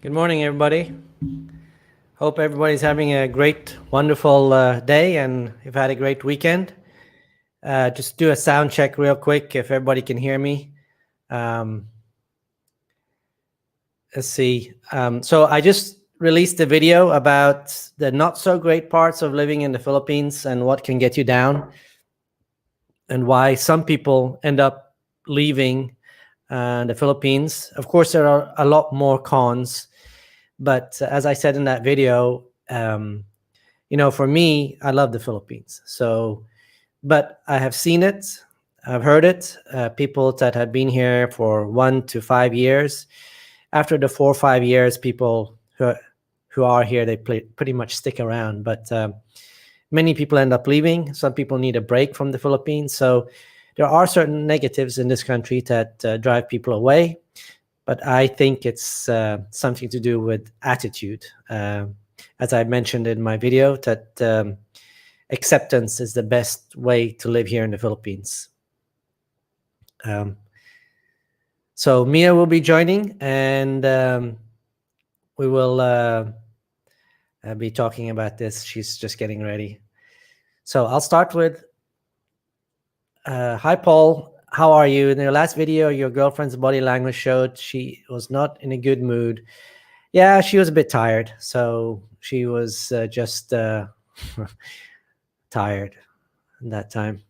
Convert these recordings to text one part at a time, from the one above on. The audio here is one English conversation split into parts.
Good morning, everybody. Hope everybody's having a great, wonderful day and you've had a great weekend. Just do a sound check real quick if everybody can hear me. Let's see. So I just released a video about the not so great parts of living in the Philippines and what can get you down and why some people end up leaving the Philippines. Of course, there are a lot more cons. But as I said in that video, for me, I love the Philippines. But I have seen it, I've heard it. People that have been here for 1 to 5 years, after the 4 or 5 years, people who are here, they pretty much stick around. But many people end up leaving. Some people need a break from the Philippines. So there are certain negatives in this country that drive people away. But I think it's something to do with attitude. As I mentioned in my video, that acceptance is the best way to live here in the Philippines. So Mia will be joining, and we will be talking about this. She's just getting ready. So I'll start with, hi, Paul. How are you? In your last video, your girlfriend's body language showed she was not in a good mood. Yeah, she was a bit tired. So she was just tired at that time.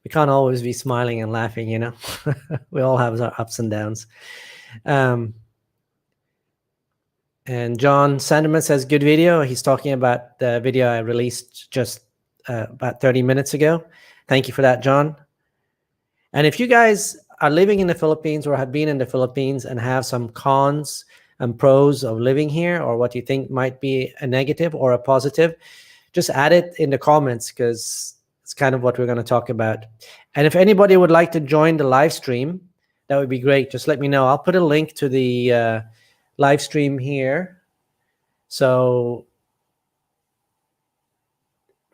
We can't always be smiling and laughing, We all have our ups and downs. And John Sanderman says, good video. He's talking about the video I released just about 30 minutes ago. Thank you for that, John. And if you guys are living in the Philippines or have been in the Philippines and have some cons and pros of living here, or what you think might be a negative or a positive, just add it in the comments, because it's kind of what we're going to talk about. And if anybody would like to join the live stream, that would be great. Just let me know. I'll put a link to the live stream here. So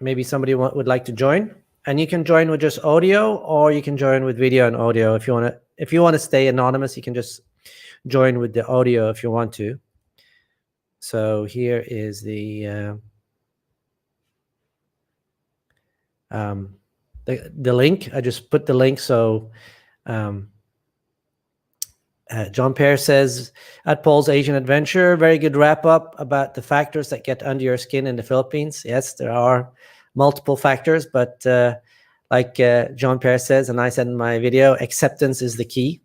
maybe somebody would like to join. And you can join with just audio, or you can join with video and audio. If you want to stay anonymous, you can just join with the audio if you want to. So here is the link. I just put the link. So John Pear says, at Paul's Asian Adventure, very good wrap up about the factors that get under your skin in the Philippines. Yes, there are multiple factors, but like John Pear says, and I said in my video, acceptance is the key.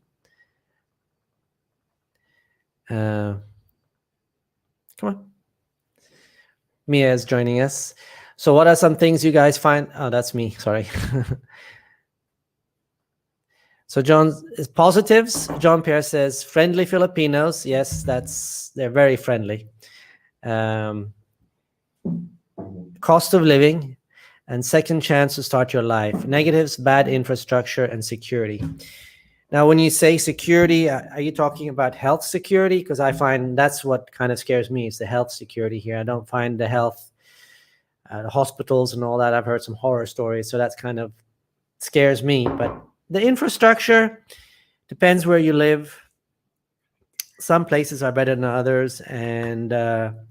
Come on. Mia is joining us. So what are some things you guys find? Oh, that's me. Sorry. So John's positives. John Pierre says, friendly Filipinos. Yes, they're very friendly. Cost of living and second chance to start your life. Negatives, bad infrastructure and security. Now, when you say security, are you talking about health security? Because I find that's what kind of scares me, is the health security here. I don't find the health, the hospitals and all that. I've heard some horror stories, so that's kind of scares me. But the infrastructure depends where you live. Some places are better than others, and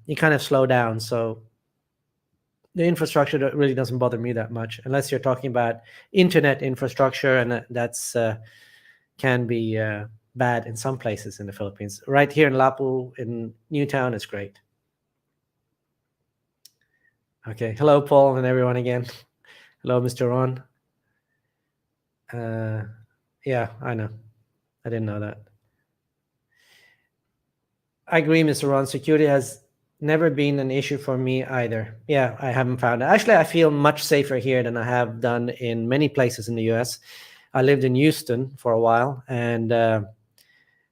you kind of slow down. So the infrastructure really doesn't bother me that much, unless you're talking about internet infrastructure, and that's can be bad in some places in the Philippines. Right here in Lapu, in Newtown, it's great. Okay, hello, Paul, and everyone again. Hello, Mr. Ron. Yeah, I know. I didn't know that. I agree, Mr. Ron. Security has never been an issue for me either. Yeah, I haven't found it. Actually, I feel much safer here than I have done in many places in the US. I lived in Houston for a while, and I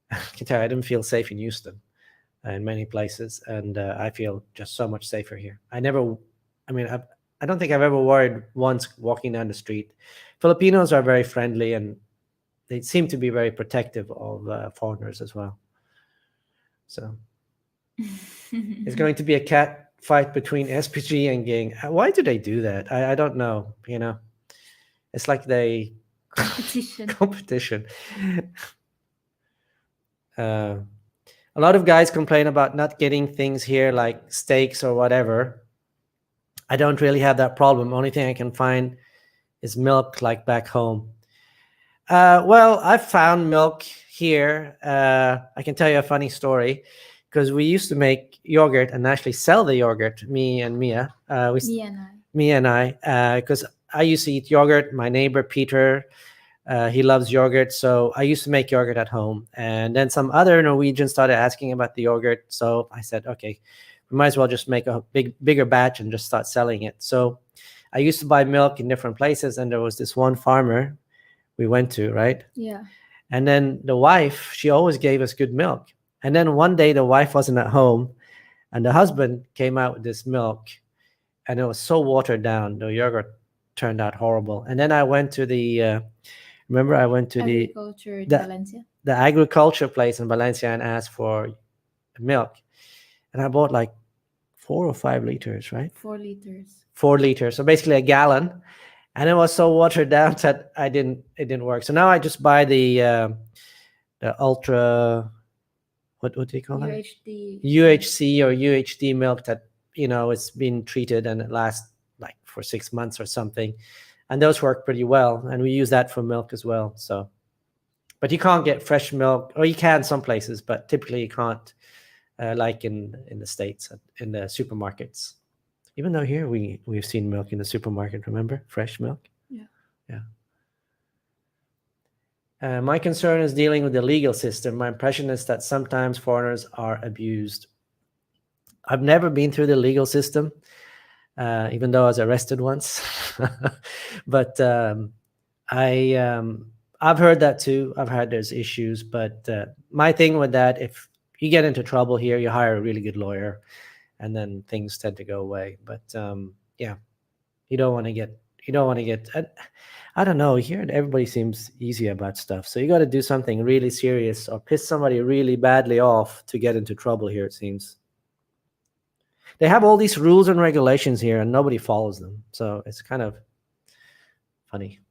can tell you, I didn't feel safe in Houston in many places, and I feel just so much safer here. I don't think I've ever worried once walking down the street. Filipinos are very friendly, and they seem to be very protective of foreigners as well. So it's going to be a cat fight between SPG and gang. Why do they do that? I don't know. It's like they competition. A lot of guys complain about not getting things here like steaks or whatever. I don't really have that problem. Only thing I can find is milk like back home. Well, I've found milk here. I can tell you a funny story because we used to make yogurt and actually sell the yogurt, me and Mia. Me and I, because I used to eat yogurt. My neighbor, Peter, he loves yogurt. So I used to make yogurt at home. And then some other Norwegians started asking about the yogurt. So I said, okay, we might as well just make a bigger batch and just start selling it. So I used to buy milk in different places. And there was this one farmer we went to, right? Yeah. And then the wife, she always gave us good milk. And then one day the wife wasn't at home and the husband came out with this milk and it was so watered down. The yogurt turned out horrible. And then I went to the, remember I went to agriculture in Valencia? The agriculture place in Valencia and asked for milk. And I bought like 4 or 5 liters, right? 4 liters. 4 liters. So basically a gallon. And it was so watered down that it didn't work. So now I just buy the ultra, what do you call that? UHC or UHD milk that, it's been treated and it lasts like for 6 months or something. And those work pretty well. And we use that for milk as well. So, but you can't get fresh milk, or you can some places, but typically you can't, like in the States, in the supermarkets. Even though here we've seen milk in the supermarket, remember? Fresh milk. Yeah. My concern is dealing with the legal system. My impression is that sometimes foreigners are abused. I've never been through the legal system, even though I was arrested once. But I've heard that too. I've heard there's issues. But my thing with that, if you get into trouble here, you hire a really good lawyer. And then things tend to go away. But yeah, you don't want to get, I don't know, here everybody seems easy about stuff. So you got to do something really serious or piss somebody really badly off to get into trouble here, it seems. They have all these rules and regulations here and nobody follows them. So it's kind of funny.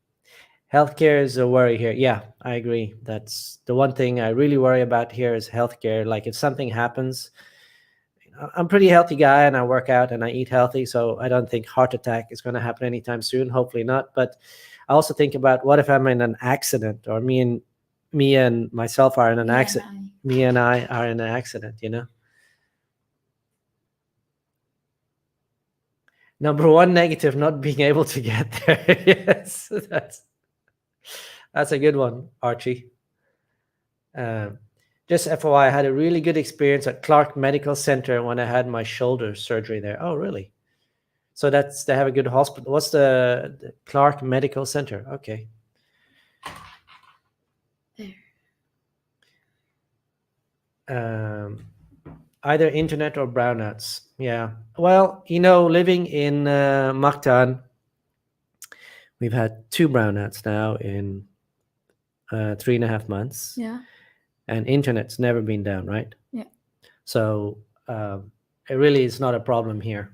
Healthcare is a worry here. Yeah, I agree. That's the one thing I really worry about here is healthcare. Like if something happens, I'm a pretty healthy guy and I work out and I eat healthy. So I don't think heart attack is going to happen anytime soon. Hopefully not. But I also think about what if I'm in an accident or me and myself are in an accident. Me and I are in an accident, Number one negative, not being able to get there. Yes, that's a good one, Archie. Just FYI, I had a really good experience at Clark Medical Center when I had my shoulder surgery there. Oh, really? So they have a good hospital. What's the Clark Medical Center? Okay. There. Either internet or brownouts. Yeah. Well, living in Mactan, we've had 2 brownouts now in 3.5 months. Yeah. And internet's never been down, right? Yeah. So it really is not a problem here.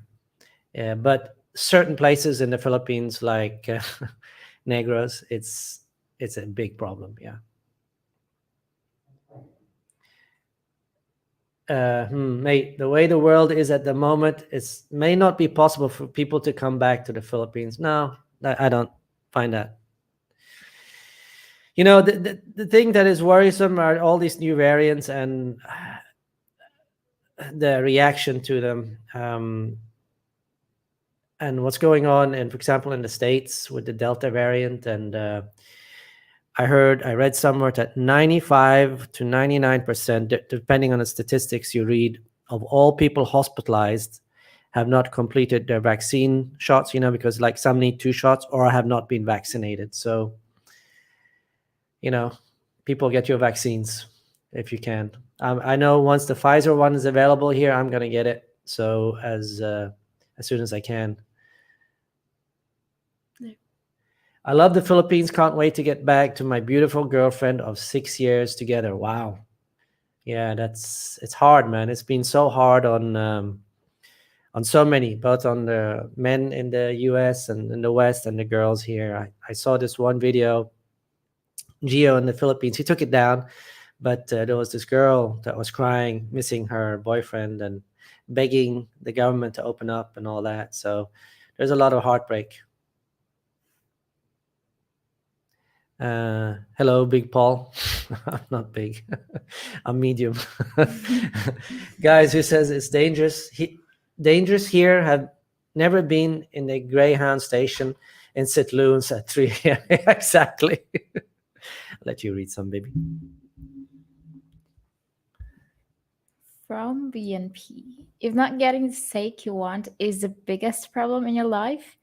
But certain places in the Philippines, like Negros, it's a big problem. Yeah. Mate, the way the world is at the moment, it may not be possible for people to come back to the Philippines. No, I don't find that. The thing that is worrisome are all these new variants and the reaction to them, and what's going on, and for example, in the States with the Delta variant. And I read somewhere that 95 to 99%, depending on the statistics you read, of all people hospitalized have not completed their vaccine shots, because like some need 2 shots or have not been vaccinated. So, people get your vaccines if you can. I know once the Pfizer one is available here, I'm going to get it. So as soon as I can. Yeah. I love the Philippines. Can't wait to get back to my beautiful girlfriend of 6 years together. Wow. Yeah, it's hard, man. It's been so hard on so many, both on the men in the US and in the West and the girls here. I saw this one video, Gio in the Philippines. He took it down, But there was this girl that was crying, missing her boyfriend, and begging the government to open up and all that. So there's a lot of heartbreak. Hello, Big Paul. I'm not big. I'm medium. Guys, who says it's dangerous? Dangerous here have never been in the Greyhound station in St. Louis at 3 a.m. Exactly. I'll let you read some, baby. From BNP. If not getting the steak you want is the biggest problem in your life,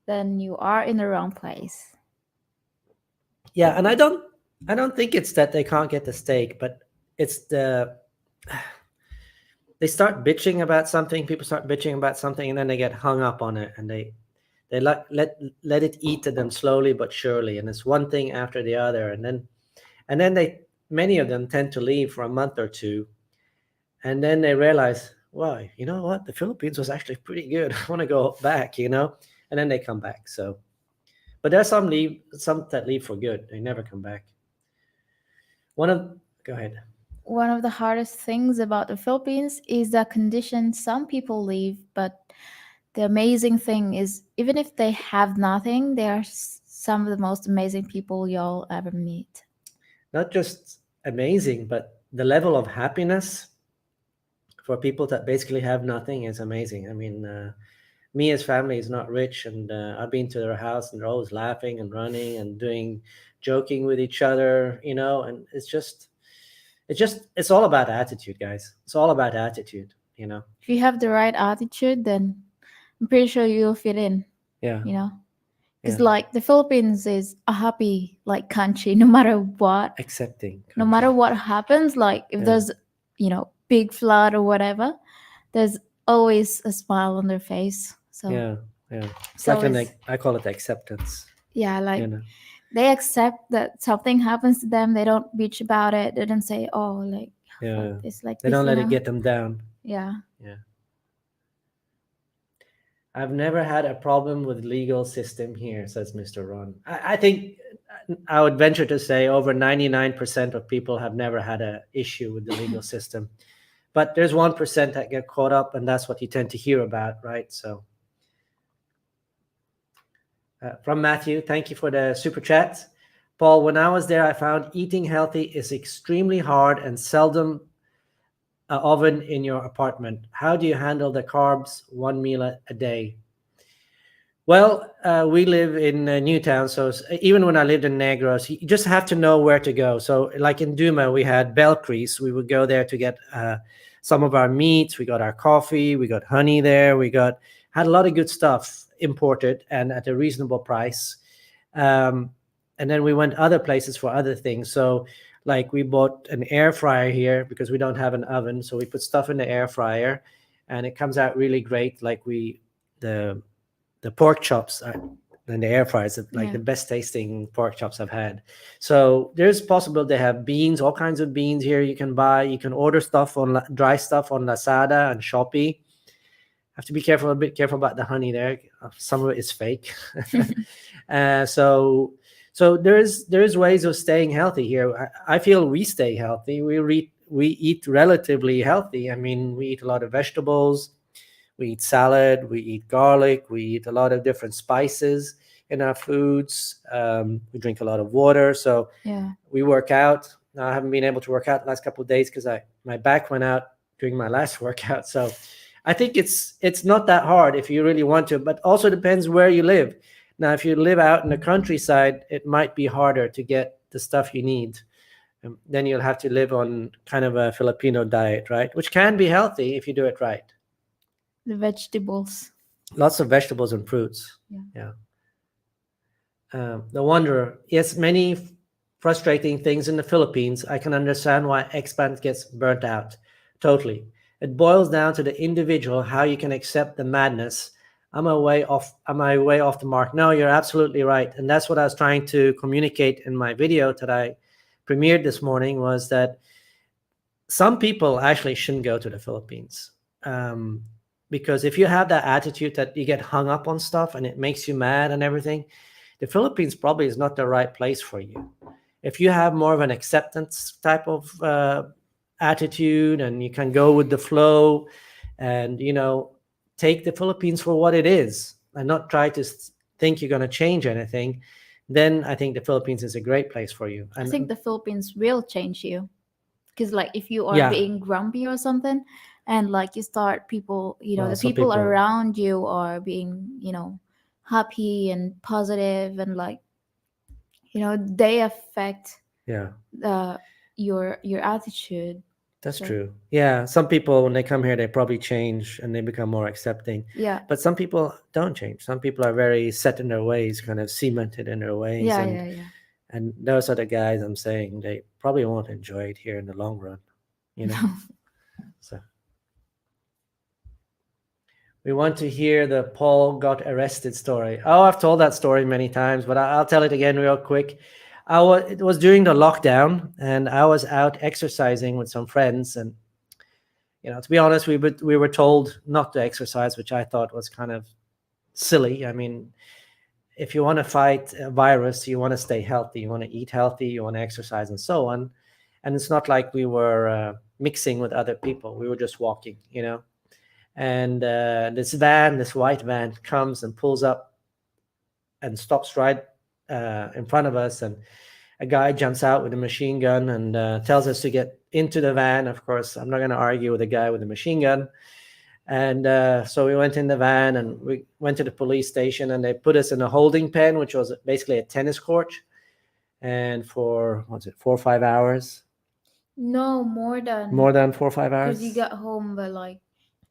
then you are in the wrong place. Yeah, and I don't think it's that they can't get the steak, but it's they start bitching about something. People start bitching about something, and then they get hung up on it, and they let it eat to them slowly but surely, and it's one thing after the other, and then many of them tend to leave for a month or two, and then they realize, well, you know what, the Philippines was actually pretty good. I want to go back, and then they come back. So, but there's some that leave for good. They never come back. Go ahead. One of the hardest things about the Philippines is the conditions some people leave, but the amazing thing is, even if they have nothing, they are some of the most amazing people you'll ever meet. Not just amazing, but the level of happiness for people that basically have nothing is amazing. I mean, Mia's family is not rich, and I've been to their house, and they're always laughing and running and joking with each other, and it's all about attitude, guys. It's all about attitude, If you have the right attitude, then I'm pretty sure you'll fit in. Yeah. Because like the Philippines is a happy country, no matter what. Accepting. No matter what happens, like if there's big flood or whatever, there's always a smile on their face. So yeah. It's like I call it acceptance. Yeah, they accept that something happens to them. They don't bitch about it. They don't say, "Oh, it's like." They don't let it get them down. Yeah. I've never had a problem with legal system here, says Mr. Ron. I think I would venture to say over 99% of people have never had an issue with the legal system. But there's 1% that get caught up, and that's what you tend to hear about, right? So from Matthew, thank you for the super chat. Paul, when I was there, I found eating healthy is extremely hard and seldom an oven in your apartment. How do you handle the carbs, one meal a day? Well, we live in Newtown, so even when I lived in Negros, you just have to know where to go. So like in Duma, we had Belcrease. We would go there to get some of our meats. We got our coffee. We got honey there. Had a lot of good stuff imported and at a reasonable price. And then we went other places for other things. So like we bought an air fryer here because we don't have an oven. So we put stuff in the air fryer and it comes out really great. Like the pork chops in the air fryers, the best tasting pork chops I've had. So there's possible they have beans, all kinds of beans here you can buy. You can order stuff dry stuff on Lazada and Shopee. Have to be careful about the honey there. Some of it is fake. So there is ways of staying healthy here. I feel we stay healthy. We eat relatively healthy. I mean, we eat a lot of vegetables. We eat salad. We eat garlic. We eat a lot of different spices in our foods. We drink a lot of water. So we work out. Now, I haven't been able to work out the last couple of days because my back went out during my last workout. So I think it's not that hard if you really want to, but also depends where you live. Now, if you live out in the countryside, it might be harder to get the stuff you need. Then you'll have to live on kind of a Filipino diet, right? Which can be healthy if you do it right. The vegetables. Lots of vegetables and fruits. Yeah. The Wanderer. Yes, many frustrating things in the Philippines. I can understand why expats gets burnt out. Totally. It boils down to the individual, how you can accept the madness. Am I way off the mark? No, you're absolutely right. And that's what I was trying to communicate in my video that I premiered this morning, was that some people actually shouldn't go to the Philippines. Because if you have that attitude that you get hung up on stuff and it makes you mad and everything, the Philippines probably is not the right place for you. if you have more of an acceptance type of attitude, and you can go with the flow, and take the Philippines for what it is, and not try to think you're going to change anything, then I think the Philippines is a great place for you. I And think the Philippines will change you, because like if you are Yeah. being grumpy or something, and like you start people, Well, the some people people- around you are being, happy and positive, and like, they affect yeah, your attitude. that's So- true. Yeah, some people, when they come here, they probably change and they become more accepting. Yeah. But some people don't change. Some people are very set in their ways, kind of cemented in their ways. Yeah, and, yeah, yeah. and those are the guys I'm saying they probably won't enjoy it here in the long run. So we want to hear the Paul got arrested story. Oh, I've told that story many times, but I'll tell it again real quick. It was during the lockdown, and I was out exercising with some friends, and to be honest, we were told not to exercise, which I thought was kind of silly. I mean, if you want to fight a virus, you want to stay healthy, you want to eat healthy, you want to exercise, and so on. And it's not like we were mixing with other people. We were just walking, And this white van, comes and pulls up and stops right in front of us. And a guy jumps out with a machine gun and tells us to get into the van. Of course, I'm not going to argue with a guy with a machine gun. And so we went in the van and we went to the police station, and they put us in a holding pen, which was basically a tennis court. And for, 4 or 5 hours? No, more than 4 or 5 hours? because you got home by like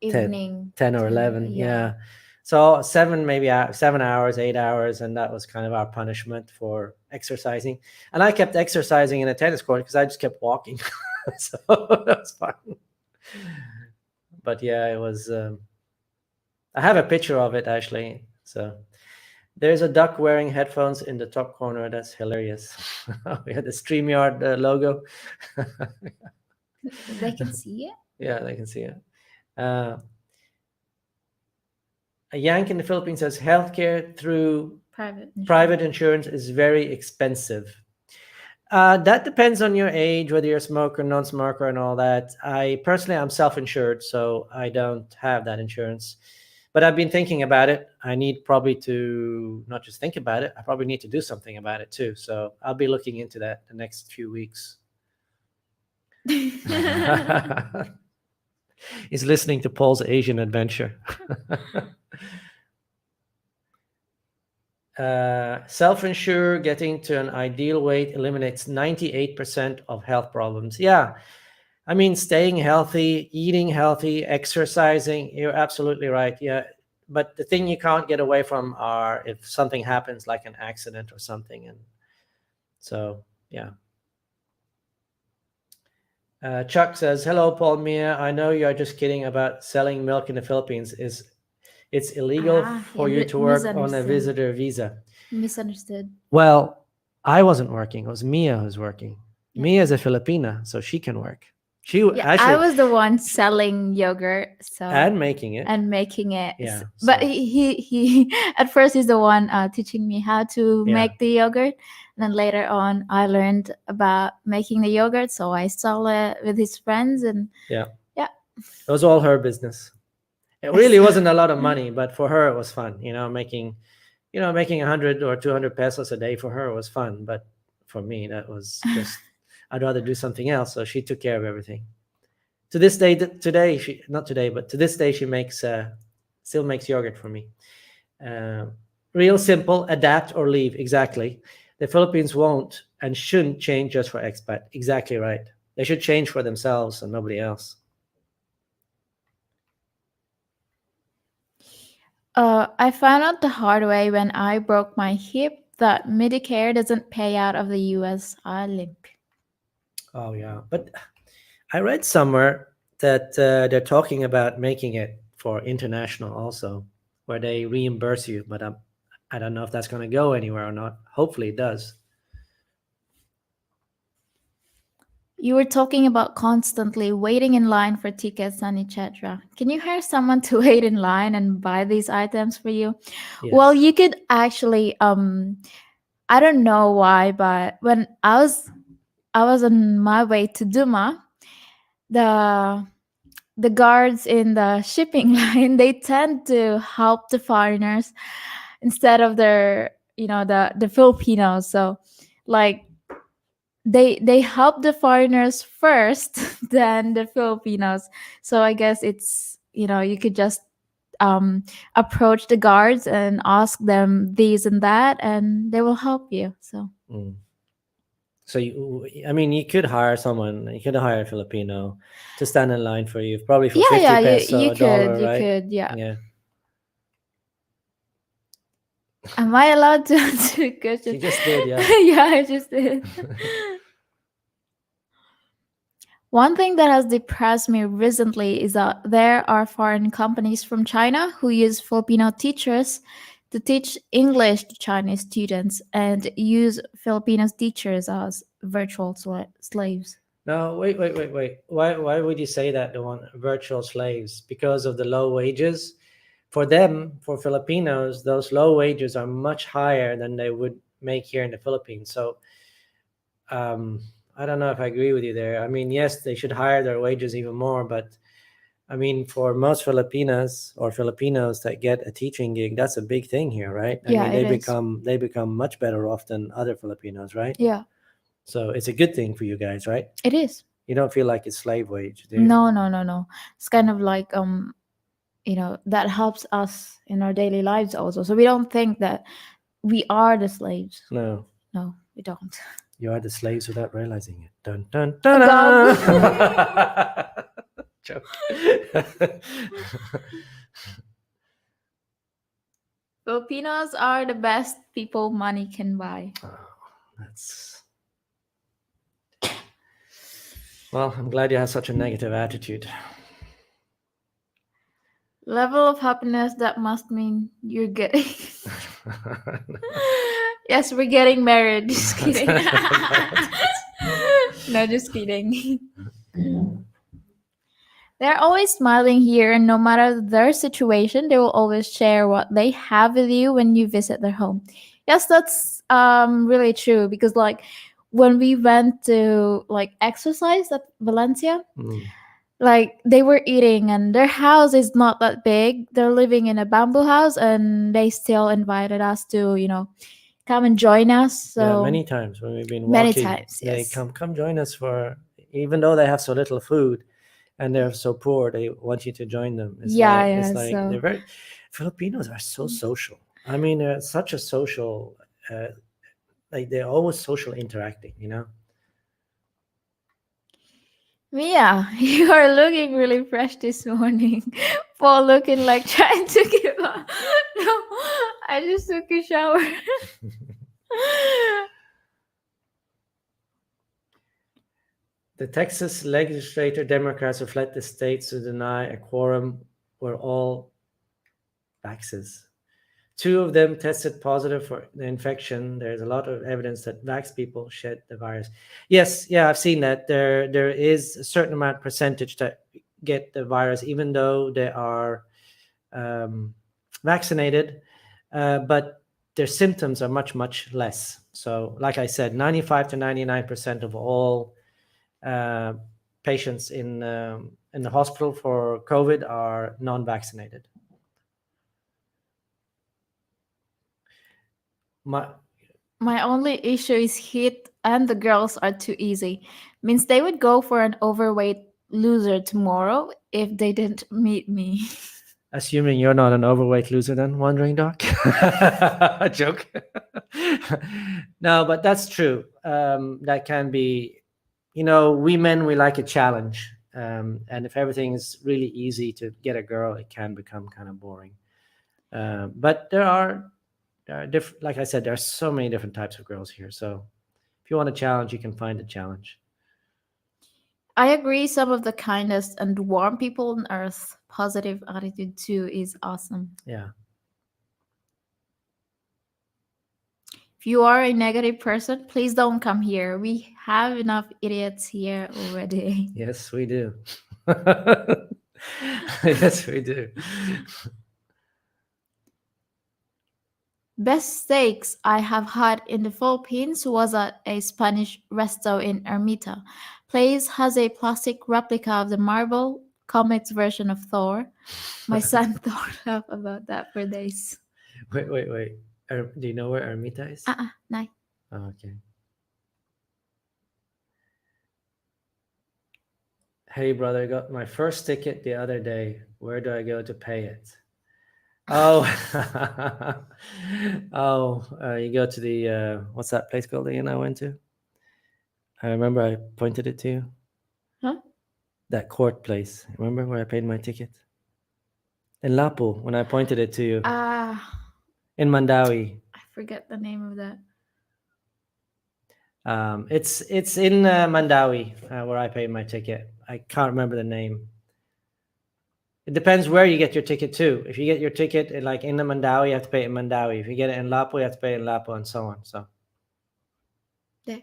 10, evening 10 or 11. Yeah. So 7 hours, 8 hours. And that was kind of our punishment for exercising. And I kept exercising in a tennis court because I just kept walking. So that was fun. But yeah, it was, I have a picture of it actually. So there's a duck wearing headphones in the top corner. That's hilarious. We had the StreamYard logo. they can see it. Yeah, they can see it. A Yank in the Philippines says healthcare through private insurance is very expensive. That depends on your age, whether you're a smoker, non-smoker, and all that. I personally, I'm self-insured, so I don't have that insurance. But I've been thinking about it. I need probably to not just think about it. I probably need to do something about it too. So I'll be looking into that the next few weeks. He's listening to Paul's Asian adventure. Self-insure, getting to an ideal weight eliminates 98% of health problems. Yeah. I mean, staying healthy, eating healthy, exercising, you're absolutely right. Yeah. But the thing you can't get away from are if something happens, like an accident or something. And so, yeah. Chuck says, hello, Paul Mia. I know you're just kidding about selling milk in the Philippines. It's illegal for you to work on a visitor visa. Misunderstood. Well, I wasn't working. It was Mia who's working. Yeah. Mia is a Filipina, so she can work. I was the one selling yogurt, and making it. Yeah. But he at first he's the one teaching me how to make the yogurt, and then later on I learned about making the yogurt, so I sold it with his friends, and it was all her business. It really wasn't a lot of money, but for her it was fun. Making 100 or 200 pesos a day for her was fun, but for me that was just I'd rather do something else. So she took care of everything. To this day, to this day, she still makes yogurt for me. Real simple, adapt or leave. Exactly. The Philippines won't and shouldn't change just for expat. Exactly right. They should change for themselves and nobody else. I found out the hard way when I broke my hip that Medicare doesn't pay out of the US I limp. Oh, yeah. But I read somewhere that they're talking about making it for international also, where they reimburse you. But I don't know if that's going to go anywhere or not. Hopefully it does. You were talking about constantly waiting in line for tickets and etc. Can you hire someone to wait in line and buy these items for you? Yes. Well, you could actually I don't know why, but when I was on my way to Duma, the the guards in the shipping line, they tend to help the foreigners instead of their, the Filipinos. So like they help the foreigners first than the Filipinos. So I guess it's, you could just approach the guards and ask them this and that, and they will help you. So Mm. So I mean, you could hire someone. You could hire a Filipino to stand in line for you, probably for 50 yeah, peso, you a dollar, could, right? yeah. Yeah. Am I allowed to answer a question? You just did, yeah. Yeah, I just did. One thing that has depressed me recently is that there are foreign companies from China who use Filipino teachers to teach English to Chinese students and use Filipino teachers as virtual slaves. No, wait. Why would you say that they want virtual slaves? Because of the low wages? For them, for Filipinos, those low wages are much higher than they would make here in the Philippines. So I don't know if I agree with you there. I mean, yes, they should hire their wages even more, but I mean, for most Filipinas or Filipinos that get a teaching gig, that's a big thing here, right? I Yeah, mean, they it is. become much better off than other Filipinos, right? Yeah, So it's a good thing for you guys, right? it is. You don't feel like it's slave wage, do you? No. It's kind of like that helps us in our daily lives also. So we don't think that we are the slaves. No. No, we don't. You are the slaves without realizing it. Dun dun dun. dun. Joke. Filipinos are the best people money can buy. Oh, that's. Well, I'm glad you have such a negative attitude. Level of happiness, that must mean you're getting. Yes, we're getting married. Just kidding. No, just kidding. They're always smiling here, and no matter their situation, they will always share what they have with you when you visit their home. Yes, that's really true, because like when we went to like exercise at Valencia, like they were eating and their house is not that big. They're living in a bamboo house, and they still invited us to, come and join us. So yeah, many times when we've been walking, many times, they yes. come join us for, even though they have so little food and they're so poor, they want you to join them. It's Yeah, like so they're very, Filipinos are so social. I mean, they're such a social, like they're always social interacting, you know. Mia, you are looking really fresh this morning. Paul looking like trying to give up. No, I just took a shower. The Texas legislature Democrats have fled the states to deny a quorum were all vaxes. 2 of them tested positive for the infection. There's a lot of evidence that vax people shed the virus. Yes, yeah, I've seen that. There is a certain amount percentage that get the virus, even though they are vaccinated, but their symptoms are much less. So, like I said, 95 to 99% of all patients in the hospital for COVID are non-vaccinated. My only issue is heat, and the girls are too easy. Means they would go for an overweight loser tomorrow if they didn't meet me. Assuming you're not an overweight loser, then, Wandering Doc. Joke. No, but that's true. That can be, we men, we like a challenge. And if everything is really easy to get a girl, it can become kind of boring. But there are different, like I said, there are so many different types of girls here. So if you want a challenge, you can find a challenge. I agree. Some of the kindest and warm people on earth. Positive attitude too is awesome. Yeah. If you are a negative person, please don't come here. We have enough idiots here already. Yes, we do. Yes, we do. Best steaks I have had in the Philippines was at a Spanish resto in Ermita. Place has a plastic replica of the Marvel Comics version of Thor. My son thought up about that for days. Wait. Do you know where Ermita is? Nice. Oh, okay. Hey, brother, got my first ticket the other day. Where do I go to pay it? Oh, you go to the what's that place called again? I went to. I remember I pointed it to you. Huh? That court place. Remember where I paid my ticket? In Lapu, when I pointed it to you. In Mandawi. I forget the name of that. It's in Mandawi where I paid my ticket. I can't remember the name. It depends where you get your ticket too. If you get your ticket in the Mandawi, you have to pay it in Mandawi. If you get it in Lapu, you have to pay it in Lapu, and so on. So. Yeah.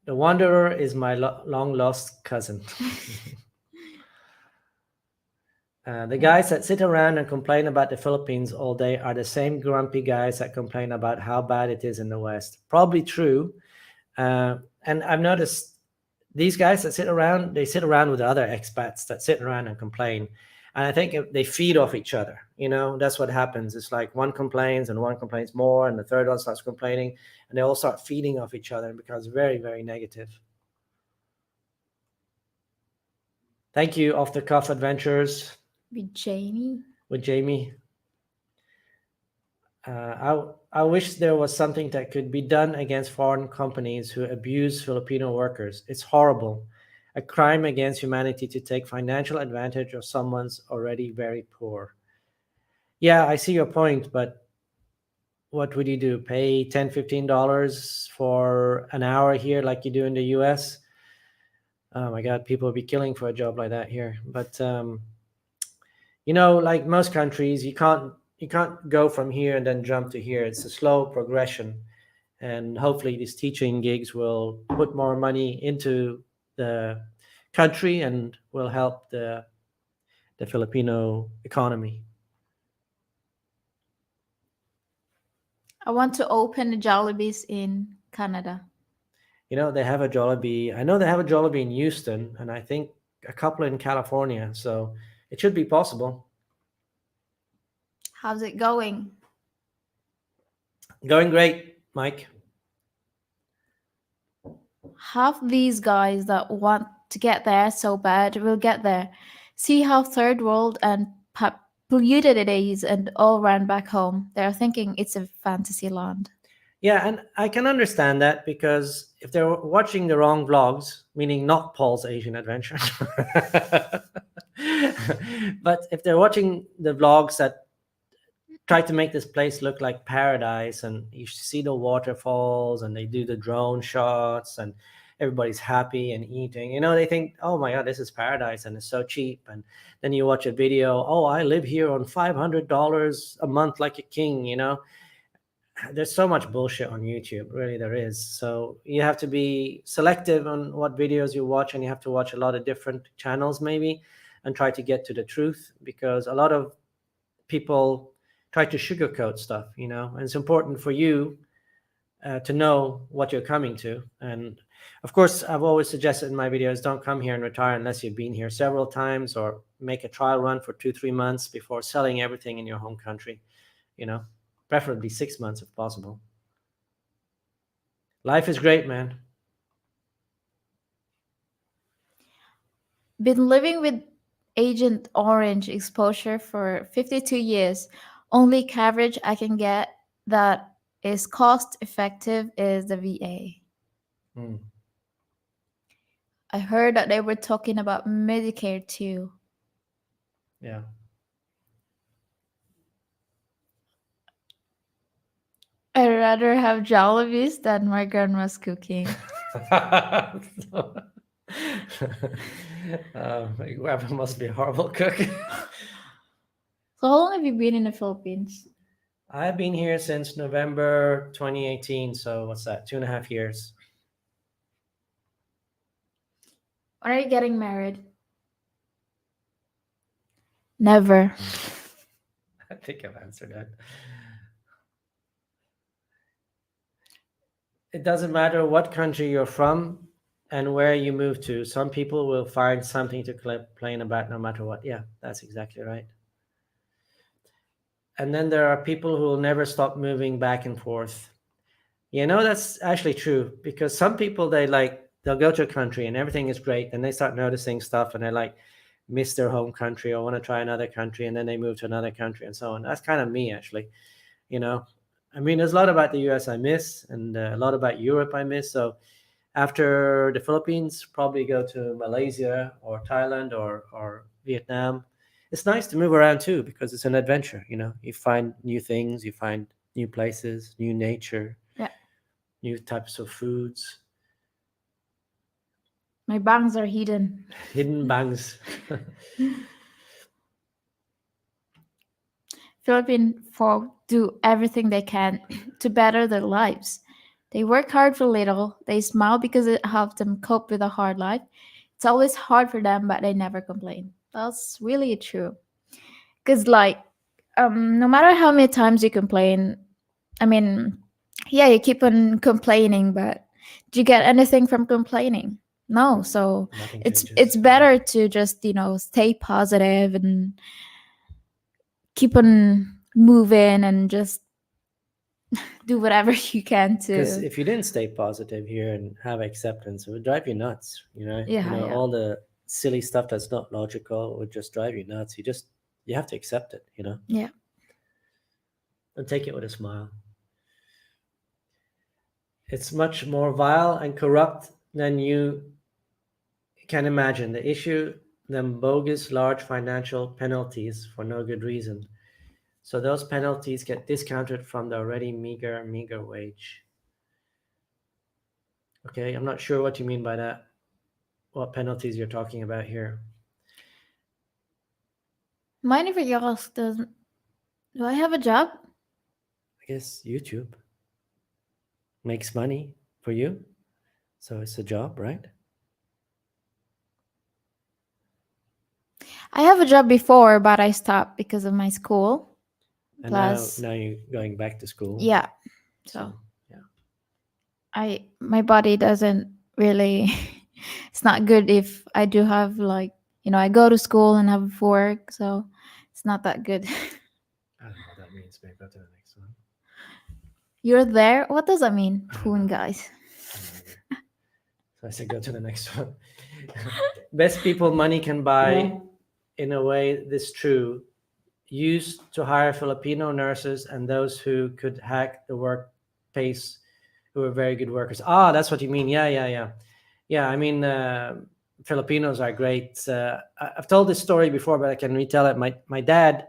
The Wanderer is my long lost cousin. The guys that sit around and complain about the Philippines all day are the same grumpy guys that complain about how bad it is in the West. Probably true. And I've noticed these guys that sit around with other expats that sit around and complain. And I think they feed off each other. That's what happens. It's like one complains and one complains more, and the third one starts complaining, and they all start feeding off each other and becomes very, very negative. Thank you, Off the Cuff Adventures. With Jamie. I wish there was something that could be done against foreign companies who abuse Filipino workers. It's horrible. A crime against humanity to take financial advantage of someone's already very poor. Yeah, I see your point, but what would you do? Pay $10, $15 for an hour here like you do in the US? Oh my God, people would be killing for a job like that here. But, like most countries, you can't go from here and then jump to here. It's a slow progression. And hopefully these teaching gigs will put more money into the country and will help the Filipino economy. I want to open a Jollibee's in Canada. They have a Jollibee. I know they have a Jollibee in Houston, and I think a couple in California. So it should be possible. How's it going? Going great, Mike. Half these guys that want to get there so bad will get there. See how third world and polluted it is and all ran back home. They're thinking it's a fantasy land. Yeah, and I can understand that, because if they're watching the wrong vlogs, meaning not Paul's Asian Adventure, but if they're watching the vlogs that try to make this place look like paradise, and you see the waterfalls and they do the drone shots and everybody's happy and eating, they think, oh my God, this is paradise and it's so cheap. And then you watch a video, oh, I live here on $500 a month like a king. There's so much bullshit on YouTube, really there is. So you have to be selective on what videos you watch, and you have to watch a lot of different channels maybe and try to get to the truth, because a lot of people try to sugarcoat stuff, and it's important for you to know what you're coming to. And of course, I've always suggested in my videos, don't come here and retire unless you've been here several times, or make a trial run for 2-3 months before selling everything in your home country, preferably 6 months if possible. Life is great, man. Been living with Agent Orange exposure for 52 years. Only coverage I can get that is cost effective is the VA. I heard that they were talking about Medicare too. Yeah. I'd rather have Jollibees than my grandma's cooking. My grandma must be a horrible cook. So how long have you been in the Philippines? I've been here since November 2018. So what's that? 2.5 years. When are you getting married? Never. think I've answered that. It doesn't matter what country you're from and where you move to. Some people will find something to complain about no matter what. Yeah, that's exactly right. And then there are people who will never stop moving back and forth. That's actually true, because some people, they'll go to a country and everything is great, and they start noticing stuff and they miss their home country or want to try another country, and then they move to another country and so on. That's kind of me, actually. There's a lot about the US I miss, and a lot about Europe I miss. So after the Philippines, probably go to Malaysia or Thailand or Vietnam. It's nice to move around too, because it's an adventure. You find new things, you find new places, new nature, new types of foods. My bangs are hidden. Hidden bangs. Philippine folk do everything they can to better their lives. They work hard for little. They smile because it helps them cope with a hard life. It's always hard for them, but they never complain. That's really true. Because, no matter how many times you complain, you keep on complaining, but do you get anything from complaining? No. So it's better to just stay positive and keep on moving and just do whatever you can to. Because if you didn't stay positive here and have acceptance, it would drive you nuts. All the silly stuff that's not logical would just drive you nuts. You have to accept it. Yeah. And take it with a smile. It's much more vile and corrupt than you can imagine. The issue, them bogus large financial penalties for no good reason. So those penalties get discounted from the already meager wage. Okay, I'm not sure what you mean by that. What penalties you're talking about here? Mind if I ask, do I have a job? I guess YouTube makes money for you, so it's a job, right? I have a job before, but I stopped because of my school. And plus, now you're going back to school. Yeah. So yeah. My body doesn't really it's not good if I do have I go to school and have work, so it's not that good. I don't know what that means. Maybe go to the next one. You're there? What does that mean? Poon, guys. So I said go to the next one. Best people money can buy, in a way this true, used to hire Filipino nurses and those who could hack the work pace, who are very good workers. That's what you mean. Yeah. Filipinos are great. I've told this story before, but I can retell it. My dad,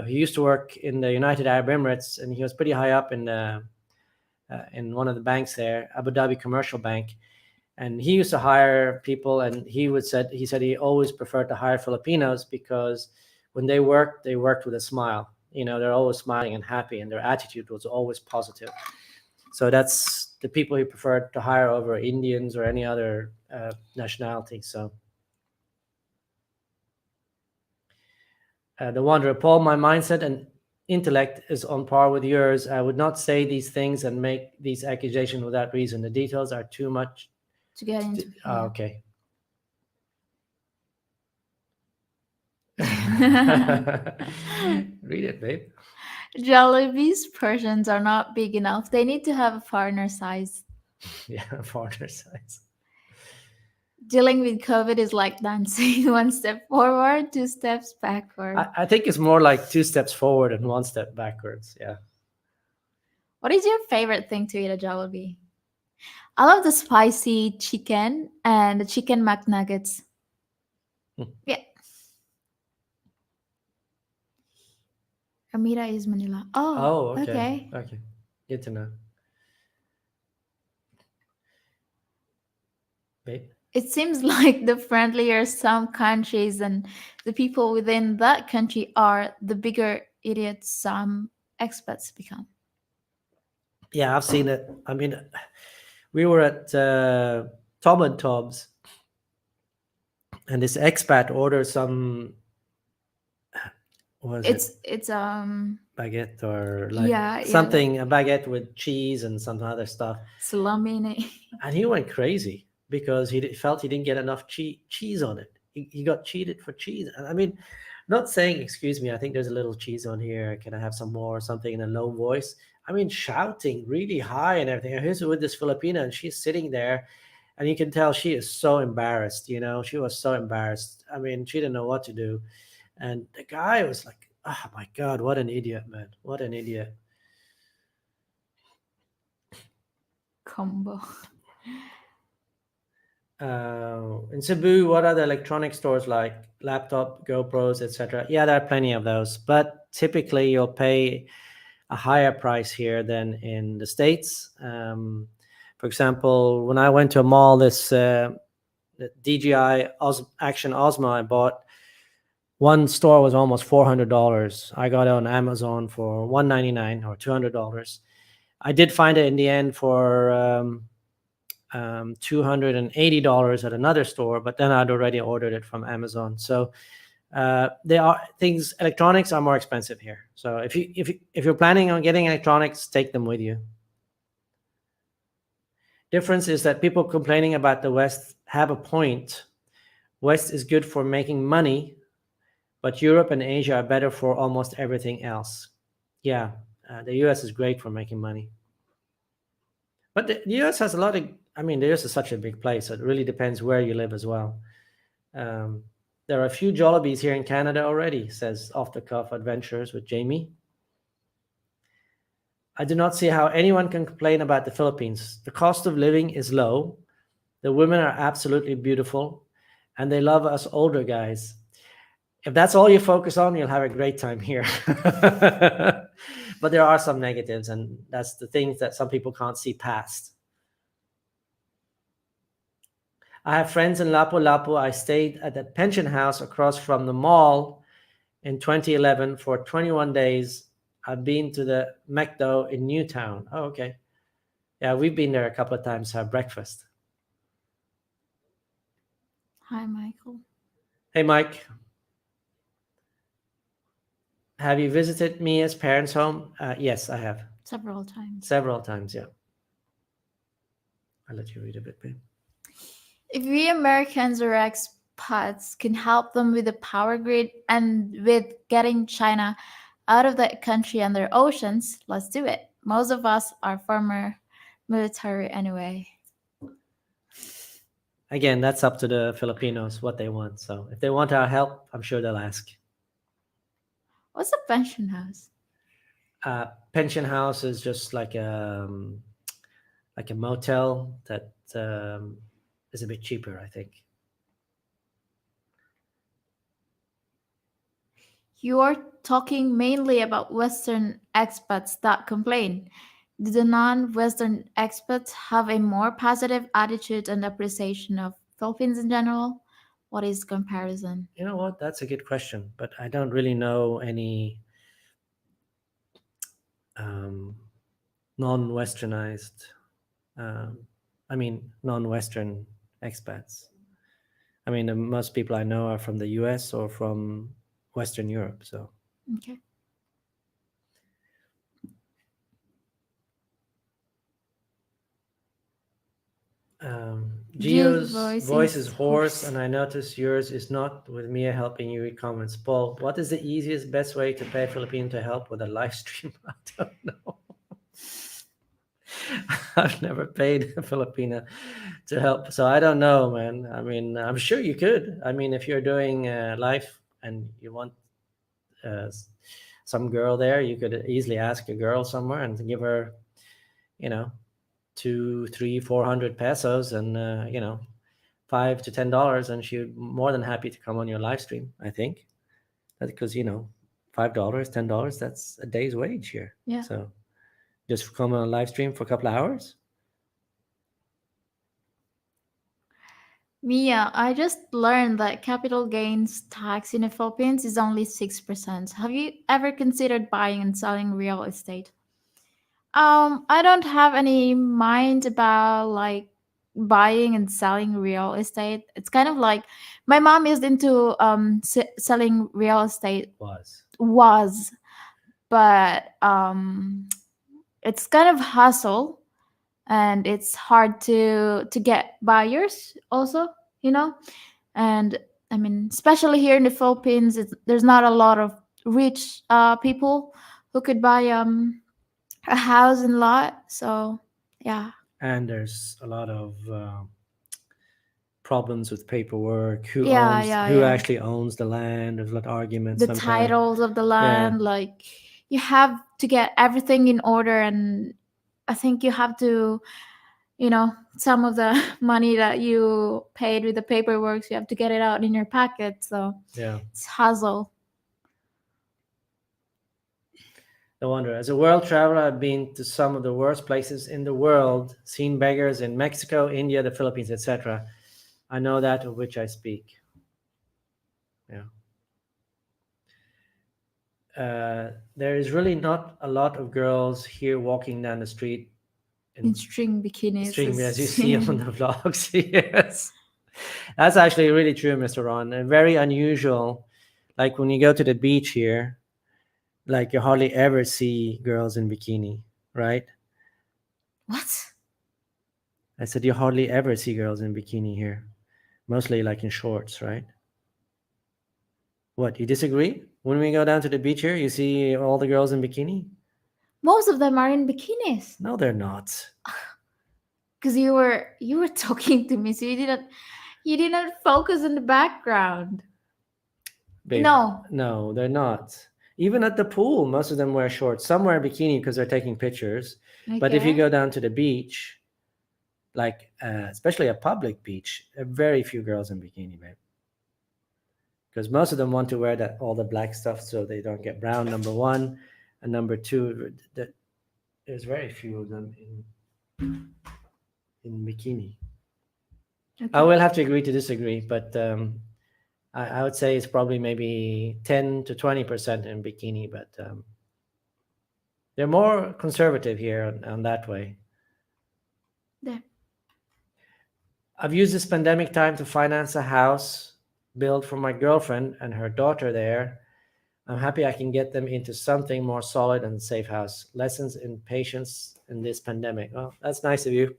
he used to work in the United Arab Emirates, and he was pretty high up in one of the banks there, Abu Dhabi Commercial Bank. And he used to hire people, and he said he always preferred to hire Filipinos because when they worked with a smile. They're always smiling and happy, and their attitude was always positive. So that's the people he preferred to hire over Indians or any other nationality. So the Wanderer, Paul, my mindset and intellect is on par with yours. I would not say these things and make these accusations without reason. The details are too much to get into. Okay. Read it, babe. Jollibee's portions are not big enough. They need to have a partner size. Yeah, partner size. Dealing with COVID is like dancing. 1 step forward, 2 steps backward. I think it's more like 2 steps forward and 1 step backwards. Yeah. What is your favorite thing to eat at Jollibee? I love the spicy chicken and the chicken McNuggets. Yeah. Amira is Manila. Oh, okay. Okay. Good to know. Babe? It seems like the friendlier some countries and the people within that country are, the bigger idiots some expats become. Yeah, I've seen it. We were at Tom and Tom's, and this expat ordered some Was it It's baguette or like yeah, yeah, like something, a baguette with cheese and some other stuff? salami in it. And he went crazy because felt he didn't get enough cheese on it. He got cheated for cheese. And I mean, not saying, excuse me, I think there's a little cheese on here. Can I have some more or something in a low voice? I mean, shouting really high and everything. And here's with this Filipina, and she's sitting there, and you can tell she is so embarrassed. She was so embarrassed. I mean, she didn't know what to do. And the guy was like, oh my God, what an idiot, man. What an idiot. Combo. In Cebu, what are the electronic stores like? Laptop, GoPros, etc. Yeah, there are plenty of those, but typically you'll pay a higher price here than in the States. For example, when I went to a mall, this the DJI Action Osmo I bought, one store was almost $400. I got it on Amazon for $199 or $200. I did find it in the end for $280 at another store, but then I'd already ordered it from Amazon. So there are things, electronics are more expensive here. So if you're planning on getting electronics, take them with you. Difference is that people complaining about the West have a point. West is good for making money, but Europe and Asia are better for almost everything else. Yeah, the US is great for making money. But the US has a lot of, I mean, the US is such a big place. So it really depends where you live as well. There are a few Jollibees here in Canada already, says Off the Cuff Adventures with Jamie. I do not see how anyone can complain about the Philippines. The cost of living is low. The women are absolutely beautiful, and they love us older guys. If that's all you focus on, you'll have a great time here. But there are some negatives, and that's the things that some people can't see past. I have friends in Lapu-Lapu. I stayed at the pension house across from the mall in 2011 for 21 days. I've been to the McDo in Newtown. Oh, okay. Yeah, we've been there a couple of times to have breakfast. Hi, Michael. Hey, Mike. Have you visited Mia's parents' home? Yes, I have. Several times. Several times, yeah. I'll let you read a bit, babe. If we Americans or expats can help them with the power grid and with getting China out of the country and their oceans, let's do it. Most of us are former military anyway. Again, that's up to the Filipinos, what they want. So if they want our help, I'm sure they'll ask. What's a pension house? Pension house is just like a motel that is a bit cheaper, I think. You are talking mainly about Western expats that complain. Do the non-Western expats have a more positive attitude and appreciation of Philippines in general? What is comparison? You know what? That's a good question, but I don't really know any non-Westernized, non-Western expats. I mean, the most people I know are from the US or from Western Europe. So Okay. Gio's voice is hoarse, and I notice yours is not, with Mia helping you read comments. Paul, what is the easiest, best way to pay a Filipino to help with a live stream? I don't know. I've never paid a Filipina to help, so I don't know, man. I mean, I'm sure you could. I mean, if you're doing live and you want some girl there, you could easily ask a girl somewhere and give her, 200, 300, 400 pesos and $5 to $10, and she'd more than happy to come on your live stream. I think that's because $5, $10, that's a day's wage here. Yeah. So just come on a live stream for a couple of hours. Mia, I just learned that capital gains tax in the Philippines is only 6%. Have you ever considered buying and selling real estate? I don't have any mind about buying and selling real estate. It's kind of like my mom is into selling real estate was, but it's kind of hustle, and it's hard to get buyers also, you know. And I mean, especially here in the Philippines, there's not a lot of rich people who could buy a house and lot. So yeah. And there's a lot of problems with paperwork. Yeah, yeah, Who yeah. actually owns the land? There's a lot of arguments The sometimes. titles of the land, like you have to get everything in order, and I think you have to, you know, some of the money that you paid with the paperwork, you have to get it out in your pocket. So Yeah. it's hustle. No wonder. As a world traveler, I've been to some of the worst places in the world, seen beggars in Mexico, India, the Philippines, etc. I know that of which I speak. Yeah. There is really not a lot of girls here walking down the street In string bikinis. string, as you see on the vlogs. Yes. That's actually really true, Mr. Ron. And very unusual. Like when you go to the beach here, like you hardly ever see girls in bikini, right? What? I said you hardly ever see girls in bikini here. Mostly like in shorts, right? What, you disagree? When we go down to the beach here, you see all the girls in bikini? Most of them are in bikinis. No, they're not. Because you were talking to me, so you didn't focus on the background. Babe, no, they're not. Even at the pool, most of them wear shorts. Some wear bikini because they're taking pictures. Okay. But if you go down to the beach, like especially a public beach, very few girls in bikini, babe. Because most of them want to wear all the black stuff so they don't get brown. Number one, and number two, there's very few of them in bikini. Okay. I will have to agree to disagree, but I would say it's probably maybe 10 to 20% in bikini, but they're more conservative here on that way. Yeah. I've used this pandemic time to finance a house built for my girlfriend and her daughter there. I'm happy I can get them into something more solid and safe house. Lessons in patience in this pandemic. Well, that's nice of you.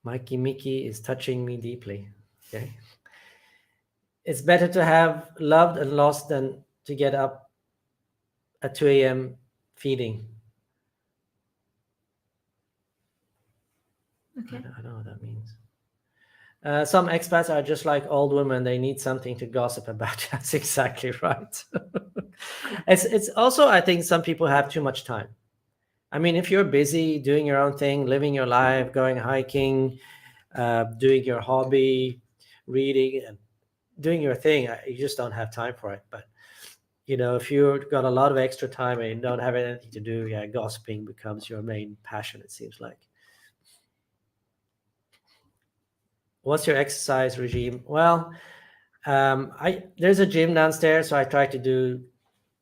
Mikey Mickey is touching me deeply. Okay. It's better to have loved and lost than to get up at 2 a.m. feeding. Okay. I don't know what that means. Some expats are just like old women. They need something to gossip about. That's exactly right. It's also, I think some people have too much time. I mean, if you're busy doing your own thing, living your life, going hiking, doing your hobby, reading, and doing your thing, you just don't have time for it. But if you've got a lot of extra time and you don't have anything to do, gossiping becomes your main passion, it seems like. What's your exercise regime? Well, there's a gym downstairs, so I try to do,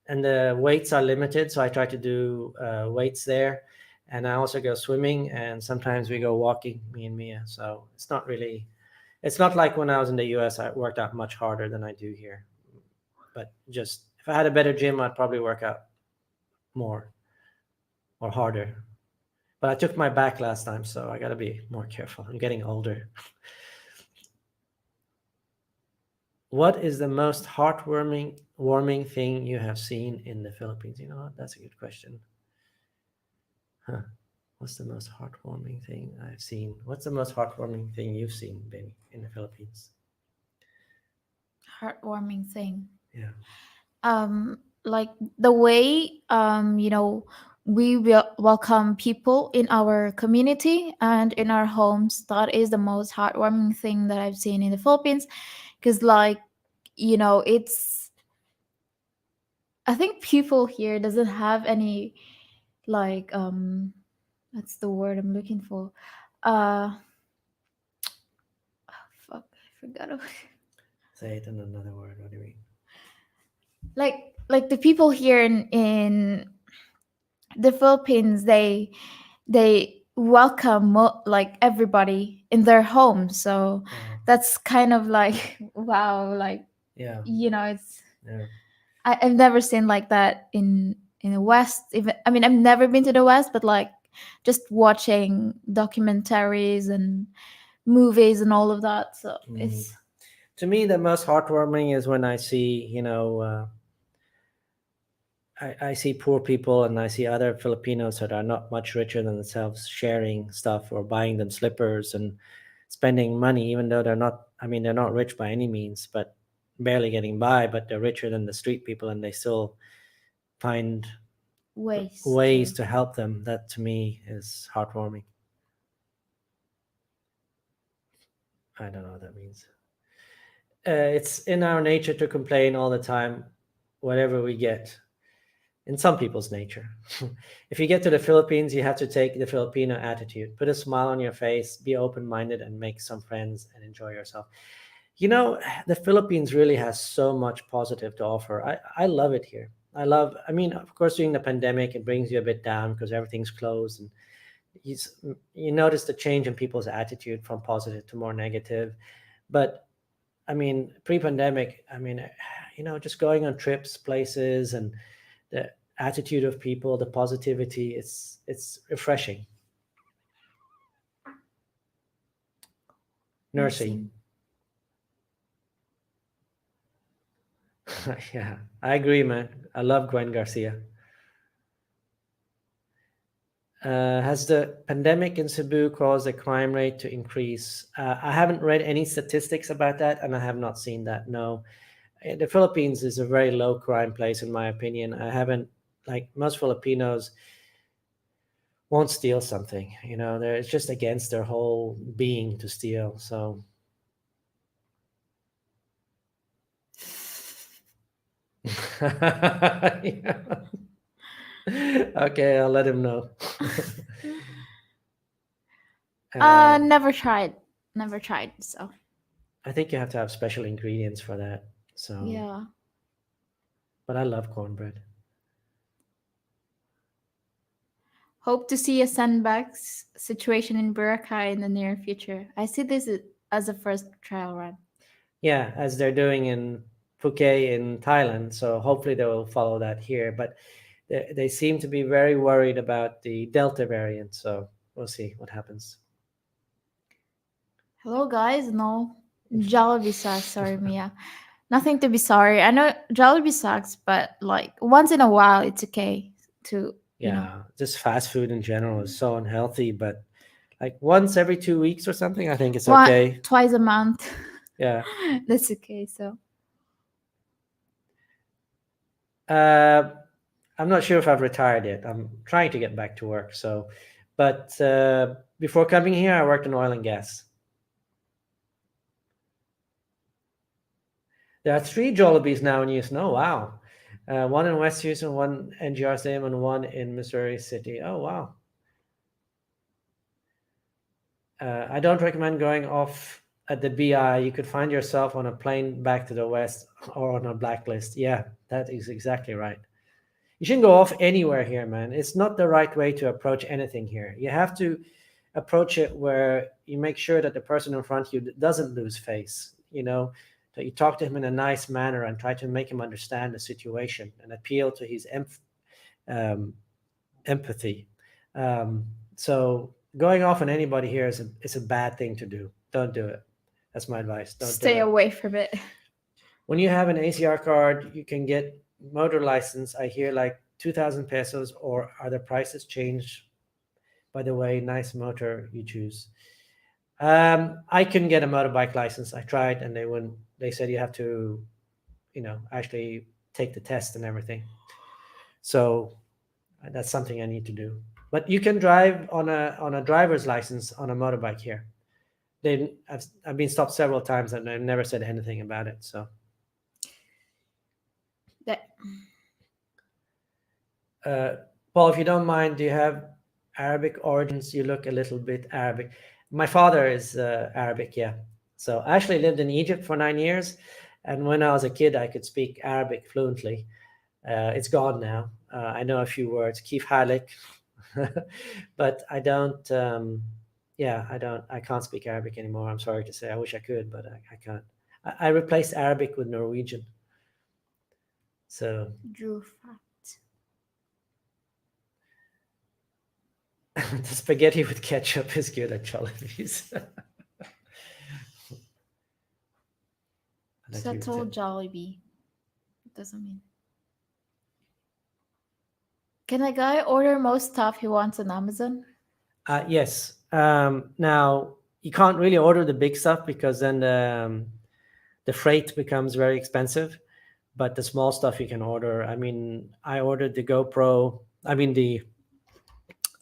and the weights are limited, so I try to do weights there. And I also go swimming, and sometimes we go walking, me and Mia. So it's not like when I was in the US, I worked out much harder than I do here. But just if I had a better gym, I'd probably work out more or harder. But I took my back last time, so I got to be more careful. I'm getting older. What is the most warming thing you have seen in the Philippines? You know what? That's a good question. Huh. What's the most heartwarming thing I've seen? What's the most heartwarming thing you've seen, baby, in the Philippines? Heartwarming thing. Yeah. Like the way we will welcome people in our community and in our homes. That is the most heartwarming thing that I've seen in the Philippines. Because it's, I think people here doesn't have any, like, that's the word I'm looking for. Fuck, I forgot. Say it in another word. What do you mean? Like like the people here in the Philippines, they welcome like everybody in their home. So that's kind of like wow, like Yeah. it's Yeah. I've never seen like that in the West. Even I mean, I've never been to the West, but like just watching documentaries and movies and all of that. So it's To me, the most heartwarming is when I see, I see poor people and I see other Filipinos that are not much richer than themselves sharing stuff or buying them slippers and spending money, even though they're not, I mean, they're not rich by any means, but barely getting by, but they're richer than the street people and they still find ways to help them. That to me is heartwarming. I don't know what that means. It's in our nature to complain all the time, whatever we get. In some people's nature. If you get to the Philippines, you have to take the Filipino attitude. Put a smile on your face, be open-minded, and make some friends and enjoy yourself. The Philippines really has so much positive to offer. I love it here. I mean, of course, during the pandemic, it brings you a bit down because everything's closed. And you notice the change in people's attitude from positive to more negative. But I mean, pre-pandemic, I mean, just going on trips, places, and the attitude of people, the positivity, it's refreshing. Nursing. Yeah, I agree, man. I love Gwen Garcia. Has the pandemic in Cebu caused the crime rate to increase? I haven't read any statistics about that, and I have not seen that. No, the Philippines is a very low crime place, in my opinion. I haven't, like most Filipinos, won't steal something. It's just against their whole being to steal. So. Yeah. Okay, I'll let him know. Never tried. So I think you have to have special ingredients for that. So yeah. But I love cornbread. Hope to see a sandbags situation in Boracay in the near future. I see this as a first trial run. Yeah, as they're doing in Phuket in Thailand. So hopefully they will follow that here. But they seem to be very worried about the Delta variant. So we'll see what happens. Hello, guys. No, Jollibee sucks. Sorry, Mia. Nothing to be sorry. I know Jollibee sucks, but like once in a while, it's okay to just fast food in general is so unhealthy. But like once every 2 weeks or something, I think it's One, okay. twice a month. Yeah. That's okay. So. I'm not sure if I've retired yet. I'm trying to get back to work. So, but before coming here, I worked in oil and gas. There are 3 Jollibees now in use. Oh, wow. One in West Houston, one in GRSM, and one in Missouri City. Oh, wow. I don't recommend going off at the BI. You could find yourself on a plane back to the West or on a blacklist. Yeah, that is exactly right. You shouldn't go off anywhere here, man. It's not the right way to approach anything here. You have to approach it where you make sure that the person in front of you doesn't lose face, that you talk to him in a nice manner and try to make him understand the situation and appeal to his empathy. So going off on anybody here is a bad thing to do. Don't do it. That's my advice. Don't stay away from it. When you have an ACR card, you can get motor license. I hear like 2,000 pesos, or are the prices changed? By the way, nice motor you choose. I couldn't get a motorbike license. I tried, and they said you have to, actually take the test and everything. So that's something I need to do. But you can drive on a driver's license on a motorbike here. I've been stopped several times, and I've never said anything about it. So. Paul, if you don't mind, do you have Arabic origins? You look a little bit Arabic. My father is Arabic, yeah. So I actually lived in Egypt for 9 years, and when I was a kid, I could speak Arabic fluently. It's gone now. I know a few words, Keith Halik, but I don't. I can't speak Arabic anymore. I'm sorry to say. I wish I could, but I can't. I replaced Arabic with Norwegian. So Drew fact. the spaghetti with ketchup is good at Jollibee's. Settle Jollibee. It doesn't mean. Can a guy order most stuff he wants on Amazon? Yes. Now you can't really order the big stuff because then the freight becomes very expensive. But the small stuff you can order. I mean, I ordered the GoPro.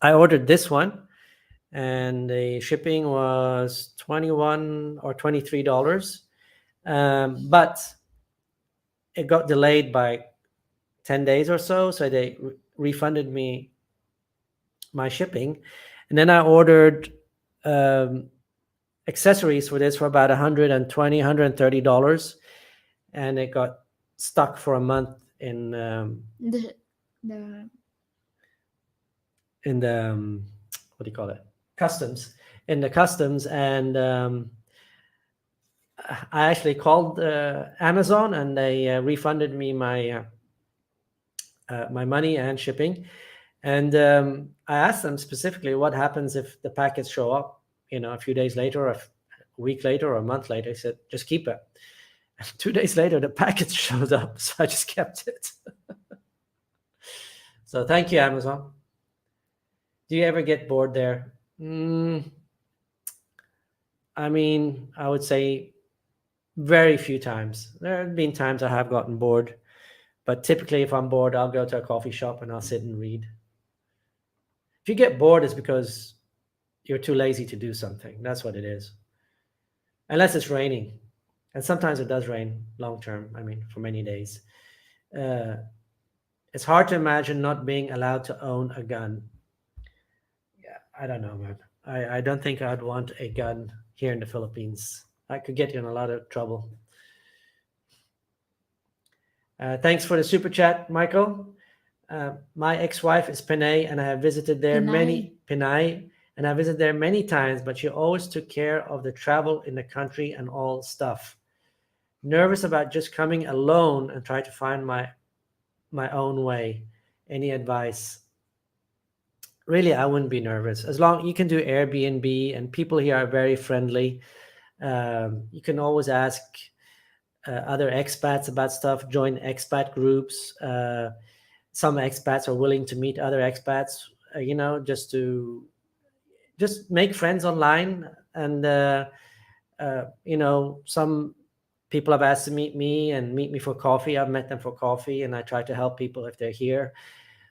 I ordered this one, and the shipping was $21 or $23. But it got delayed by 10 days or so. So they refunded me my shipping. And then I ordered accessories for this for about $120, $130. And it got stuck for a month in The what do you call it? Customs. In the customs. And I actually called Amazon, and they refunded me my my money and shipping. And I asked them specifically what happens if the packets show up, a few days later, or a week later, or a month later. I said, just keep it. And 2 days later, the package showed up, so I just kept it. So thank you, Amazon. Do you ever get bored there? I mean, I would say very few times. There have been times I have gotten bored, but typically if I'm bored, I'll go to a coffee shop and I'll sit and read. If you get bored, it's because you're too lazy to do something. That's what it is. Unless it's raining. And sometimes it does rain long term, I mean, for many days. It's hard to imagine not being allowed to own a gun. Yeah, I don't know, man. I don't think I'd want a gun here in the Philippines. I could get you in a lot of trouble. Thanks for the super chat, Michael. My ex-wife is Pinay, and I have visited there Pinay, and I visited there many times, but she always took care of the travel in the country and all stuff. Nervous about just coming alone and try to find my own way. Any advice? Really, I wouldn't be nervous. As long you can do Airbnb, and people here are very friendly. You can always ask other expats about stuff, join expat groups. Some expats are willing to meet other expats, just make friends online. And, some people have asked to meet me for coffee. I've met them for coffee, and I try to help people if they're here.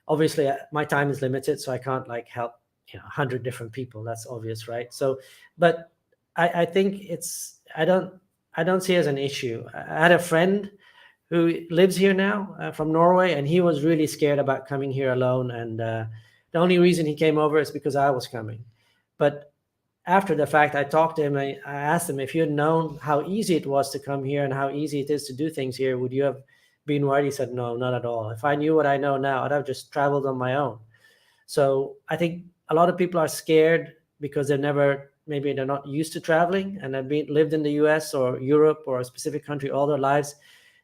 Obviously, my time is limited, so I can't help 100 different people. That's obvious, right? So, but I think I don't see it as an issue. I had a friend who lives here now from Norway, and he was really scared about coming here alone. And the only reason he came over is because I was coming. But after the fact, I talked to him. I asked him, if you had known how easy it was to come here and how easy it is to do things here, would you have been worried? He said, no, not at all. If I knew what I know now, I'd have just traveled on my own. So I think a lot of people are scared because maybe they're not used to traveling and have lived in the US or Europe or a specific country all their lives.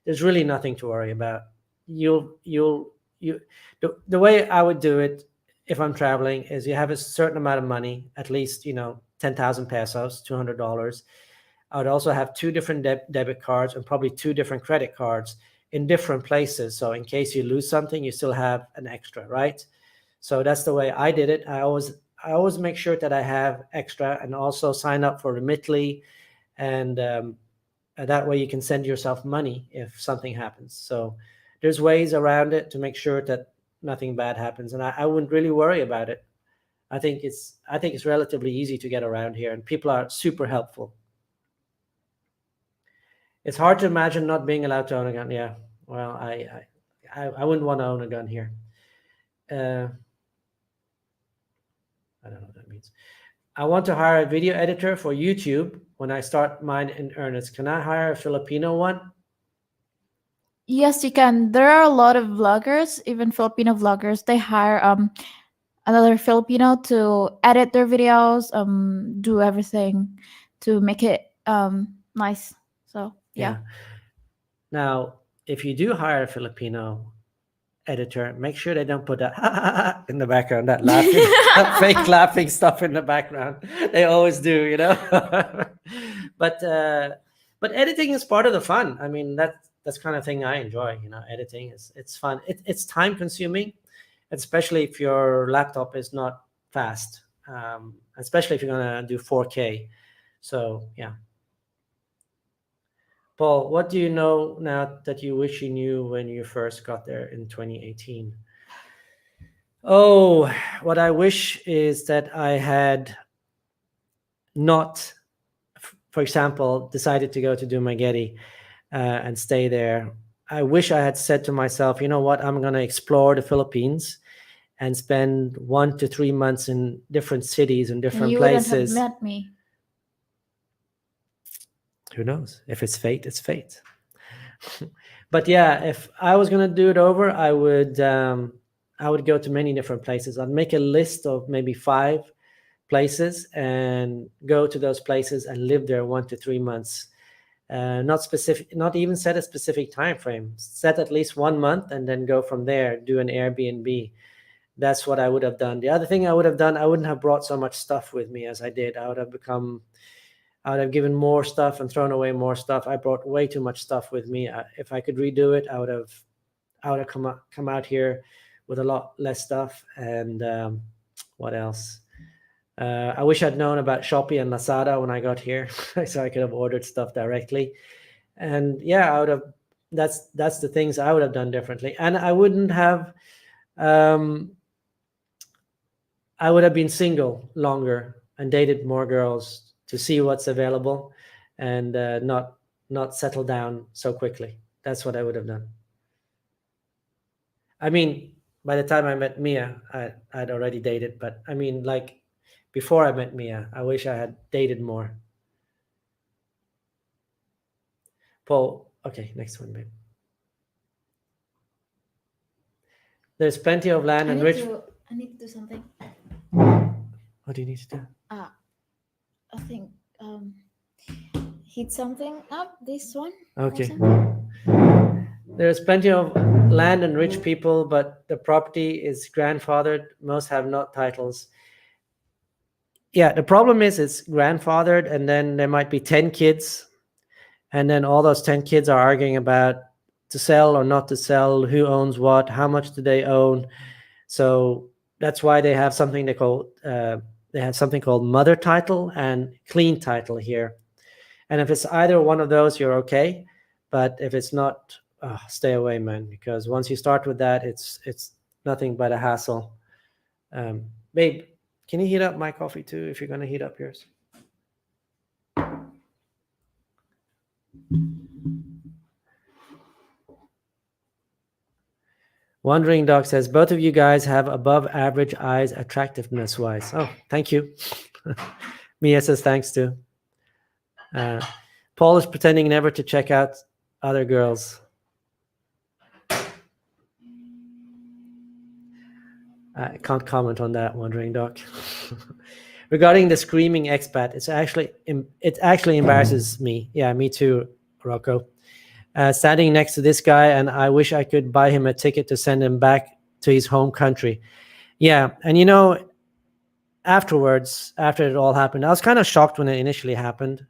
There's really nothing to worry about. The way I would do it if I'm traveling is you have a certain amount of money, at least 10,000 pesos, $200. I would also have 2 different debit cards and probably 2 different credit cards in different places. So in case you lose something, you still have an extra, right? So that's the way I did it. I always make sure that I have extra, and also sign up for Remitly, and that way you can send yourself money if something happens. So there's ways around it to make sure that nothing bad happens, and I wouldn't really worry about it. I think it's relatively easy to get around here, and people are super helpful. It's hard to imagine not being allowed to own a gun. Yeah, well, I wouldn't want to own a gun here. I don't know what that means. I want to hire a video editor for YouTube when I start mine in earnest. Can I hire a Filipino one? Yes, you can. There are a lot of vloggers, even Filipino vloggers. They hire another Filipino to edit their videos, do everything to make it nice. So yeah. Yeah. Now, if you do hire a Filipino editor, make sure they don't put that in the background, that laughing, that fake laughing stuff in the background. They always do, you know. But editing is part of the fun. I mean, that's kind of thing I enjoy. You know, editing it's fun. It's time consuming, especially if your laptop is not fast. Especially if you're gonna do 4K. So yeah. Paul, what do you know now that you wish you knew when you first got there in 2018? Oh, what I wish is that I had not, for example, decided to go to Dumaguete and stay there. I wish I had said to myself, you know what, I'm going to explore the Philippines and spend 1 to 3 months in different cities and And different you wouldn't have places. met me. Who knows? If it's fate, it's fate. But yeah, if I was gonna do it over, I would go to many different places. I'd make a list of maybe 5 places and go to those places and live there 1 to 3 months. Not specific, not even set a specific time frame. Set at least 1 month and then go from there. Do an Airbnb. That's what I would have done. The other thing I would have done, I wouldn't have brought so much stuff with me as I did. I would have given more stuff and thrown away more stuff. I brought way too much stuff with me. If I could redo it, I would have come out here with a lot less stuff. And what else? I wish I'd known about Shopee and Lazada when I got here, so I could have ordered stuff directly. And yeah, I would have. That's the things I would have done differently. And I wouldn't have. I would have been single longer and dated more girls to see what's available and not settle down so quickly. That's what I would have done. I mean, by the time I met Mia, I'd already dated, but I mean, like before I met Mia, I wish I had dated more. Paul, okay, next one, babe. There's plenty of land and rich. I need to do something. What do you need to do? I think heat something up. This one. Okay. Something. There's plenty of land and rich people, but the property is grandfathered. Most have not titles. Yeah, the problem is it's grandfathered, and then there might be 10 kids, and then all those 10 kids are arguing about to sell or not to sell, who owns what, how much do they own. So that's why they have something called mother title and clean title here. And if it's either one of those, you're okay. But if it's not, stay away, man, because once you start with that, it's nothing but a hassle. Babe, can you heat up my coffee too if you're going to heat up yours? Wandering Dog says, both of you guys have above average eyes attractiveness wise. Oh, thank you. Mia says thanks too. Paul is pretending never to check out other girls. I can't comment on that, Wandering Dog. Regarding the screaming expat, it actually embarrasses me. Yeah, me too, Rocco. Standing next to this guy, and I wish I could buy him a ticket to send him back to his home country. Yeah, and you know, afterwards, after it all happened, I was kind of shocked when it initially happened,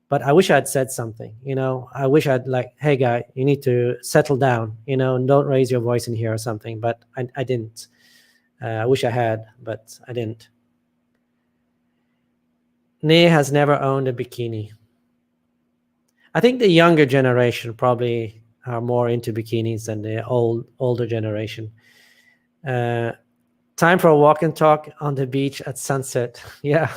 but I wish I'd said something. You know, I wish I'd like, hey guy, you need to settle down, you know, and don't raise your voice in here or something, but I didn't. I wish I had, but I didn't. Ne has never owned a bikini. I think the younger generation probably are more into bikinis than the older generation. Time for a walk and talk on the beach at sunset. Yeah.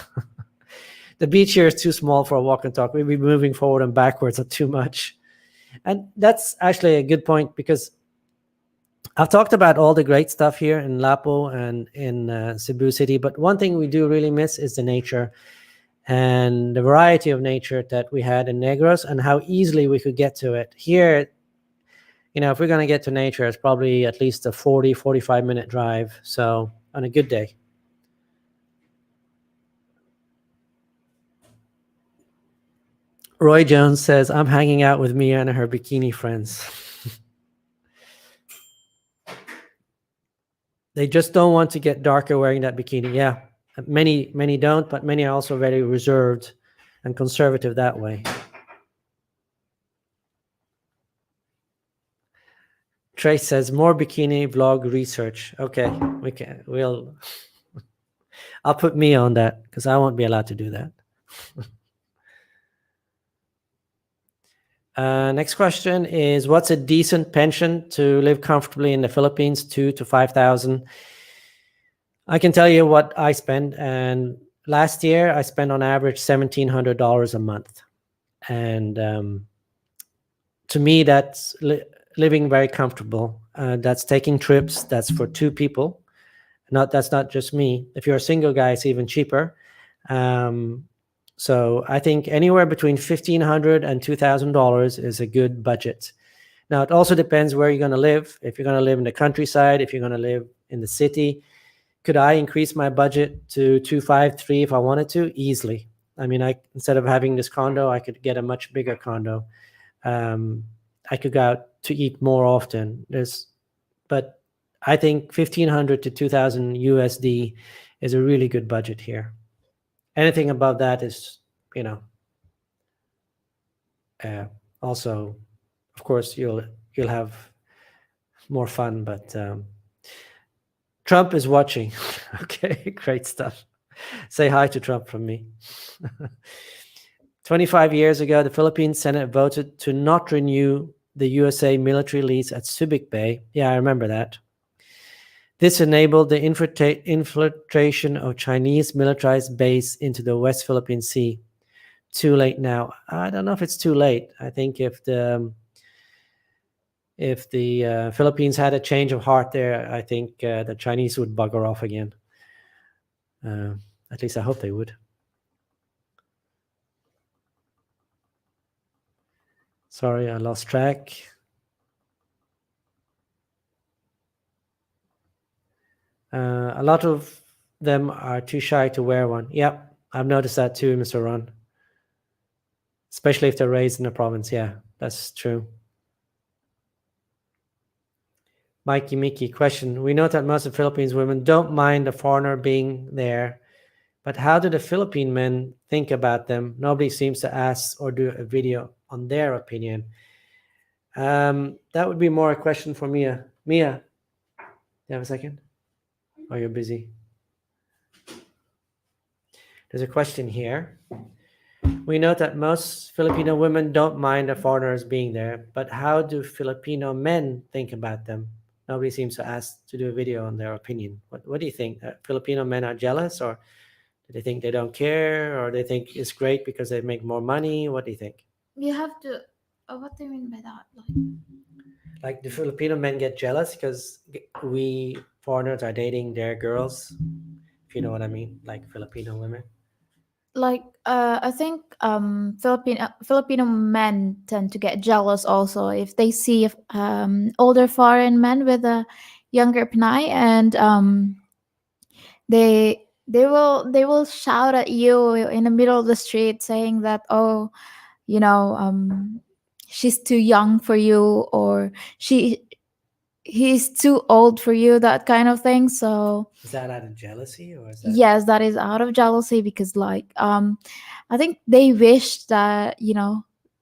The beach here is too small for a walk and talk. We'll be moving forward and backwards or too much. And that's actually a good point, because I've talked about all the great stuff here in Lapu and in Cebu City, but one thing we do really miss is the nature and the variety of nature that we had in Negros and how easily we could get to it. Here, if we're going to get to nature, it's probably at least a 45-minute drive. So on a good day. Roy Jones says, I'm hanging out with Mia and her bikini friends. They just don't want to get darker wearing that bikini. Yeah, many don't, but many are also very reserved and conservative that way. Trace says, more bikini vlog research. Okay, I'll put me on that because I won't be allowed to do that. Next question is, what's a decent pension to live comfortably in the Philippines? 2,000 to 5,000. I can tell you what I spend, and last year I spent on average $1,700 a month, and to me that's living very comfortable. That's taking trips. That's for two people. That's not just me. If you're a single guy, it's even cheaper. So I think anywhere between $1,500 and $2,000 is a good budget. Now, it also depends where you're going to live. If you're going to live in the countryside, if you're going to live in the city, could I increase my budget to 253 if I wanted to? Easily. I mean, instead of having this condo, I could get a much bigger condo. I could go out to eat more often. But I think 1,500 to 2,000 USD is a really good budget here. Anything above that is, also, of course, you'll have more fun. But Trump is watching. Okay, great stuff. Say hi to Trump from me. 25 years ago, the Philippine Senate voted to not renew the USA military lease at Subic Bay. Yeah, I remember that. This enabled the infiltration of Chinese militarized base into the West Philippine Sea. Too late now. I don't know if it's too late. I think if the Philippines had a change of heart there, I think the Chinese would bugger off again. At least I hope they would. Sorry, I lost track. A lot of them are too shy to wear one. Yep, I've noticed that too, Mr. Ron. Especially if they're raised in the province. Yeah, that's true. Mikey Mickey, question. We know that most of Philippines women don't mind a foreigner being there, but how do the Philippine men think about them? Nobody seems to ask or do a video on their opinion. That would be more a question for Mia. Mia, do you have a second? Oh, you're busy. There's a question here. We note that most Filipino women don't mind the foreigners being there, but how do Filipino men think about them? Nobody seems to ask to do a video on their opinion. What do you think? Filipino men are jealous, or do they think they don't care, or they think it's great because they make more money? What do you think? You have to. What do you mean by that? Like the Filipino men get jealous because we foreigners are dating their girls, if you know what I mean, like Filipino women. I think Filipino men tend to get jealous also if they see older foreign men with a younger Pinay, and they will shout at you in the middle of the street saying that, oh, she's too young for you, or he's too old for you, that kind of thing. So is that out of jealousy, or is that? Yes, that is out of jealousy, because I think they wish that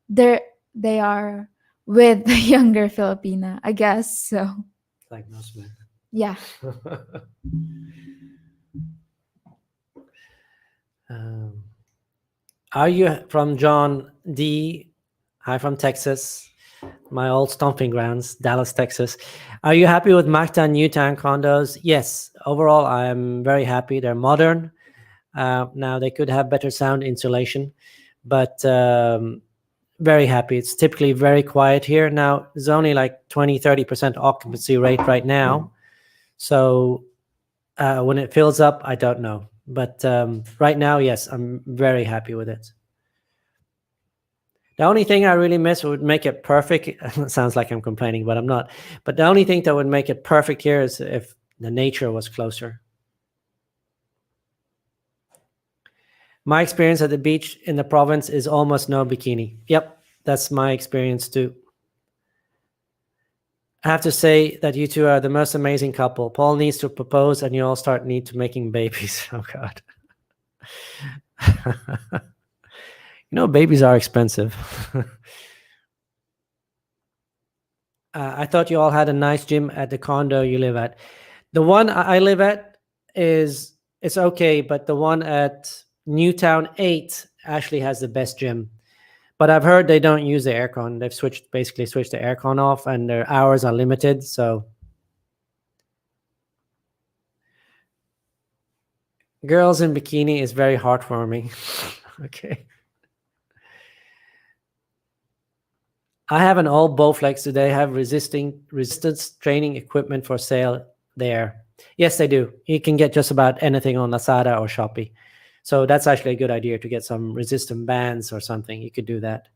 they are with the younger Filipina, I guess. So like most men. Yeah. Are you from John D? Hi from Texas, my old stomping grounds, Dallas, Texas. Are you happy with Mactan Newtown condos? Yes, overall I'm very happy. They're modern. Now they could have better sound insulation, but very happy. It's typically very quiet here. Now there's only like 20-30% occupancy rate right now. So when it fills up, I don't know. But right now, yes, I'm very happy with it. The only thing I really miss would make it perfect. It sounds like I'm complaining, but I'm not. But the only thing that would make it perfect here is if the nature was closer. My experience at the beach in the province is almost no bikini. Yep, that's my experience too. I have to say that you two are the most amazing couple. Paul needs to propose and you all need to making babies. Oh, God. Babies are expensive. I thought you all had a nice gym at the condo you live at. The one I live at it's okay, but the one at Newtown 8 actually has the best gym. But I've heard they don't use the aircon. They've basically switched the aircon off and their hours are limited. So girls in bikini is very heartwarming. Okay. I have an old Bowflex. Do they have resistance training equipment for sale there? Yes, they do. You can get just about anything on Lazada or Shopee. So that's actually a good idea to get some resistant bands or something. You could do that.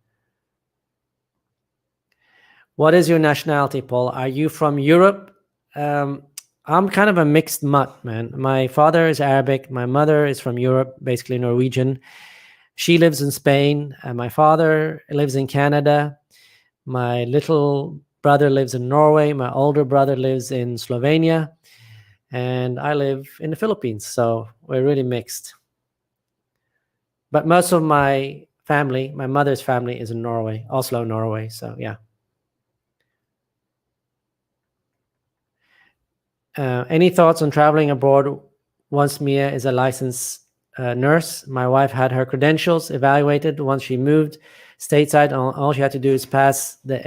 What is your nationality, Paul? Are you from Europe? I'm kind of a mixed mutt, man. My father is Arabic. My mother is from Europe, basically Norwegian. She lives in Spain. And my father lives in Canada. My little brother lives in Norway. My older brother lives in Slovenia. And I live in the Philippines. So we're really mixed. But most of my family, my mother's family, is in Norway, Oslo, Norway. So, yeah. Any thoughts on traveling abroad once Mia is a licensed nurse? My wife had her credentials evaluated once she moved stateside. All she had to do is pass the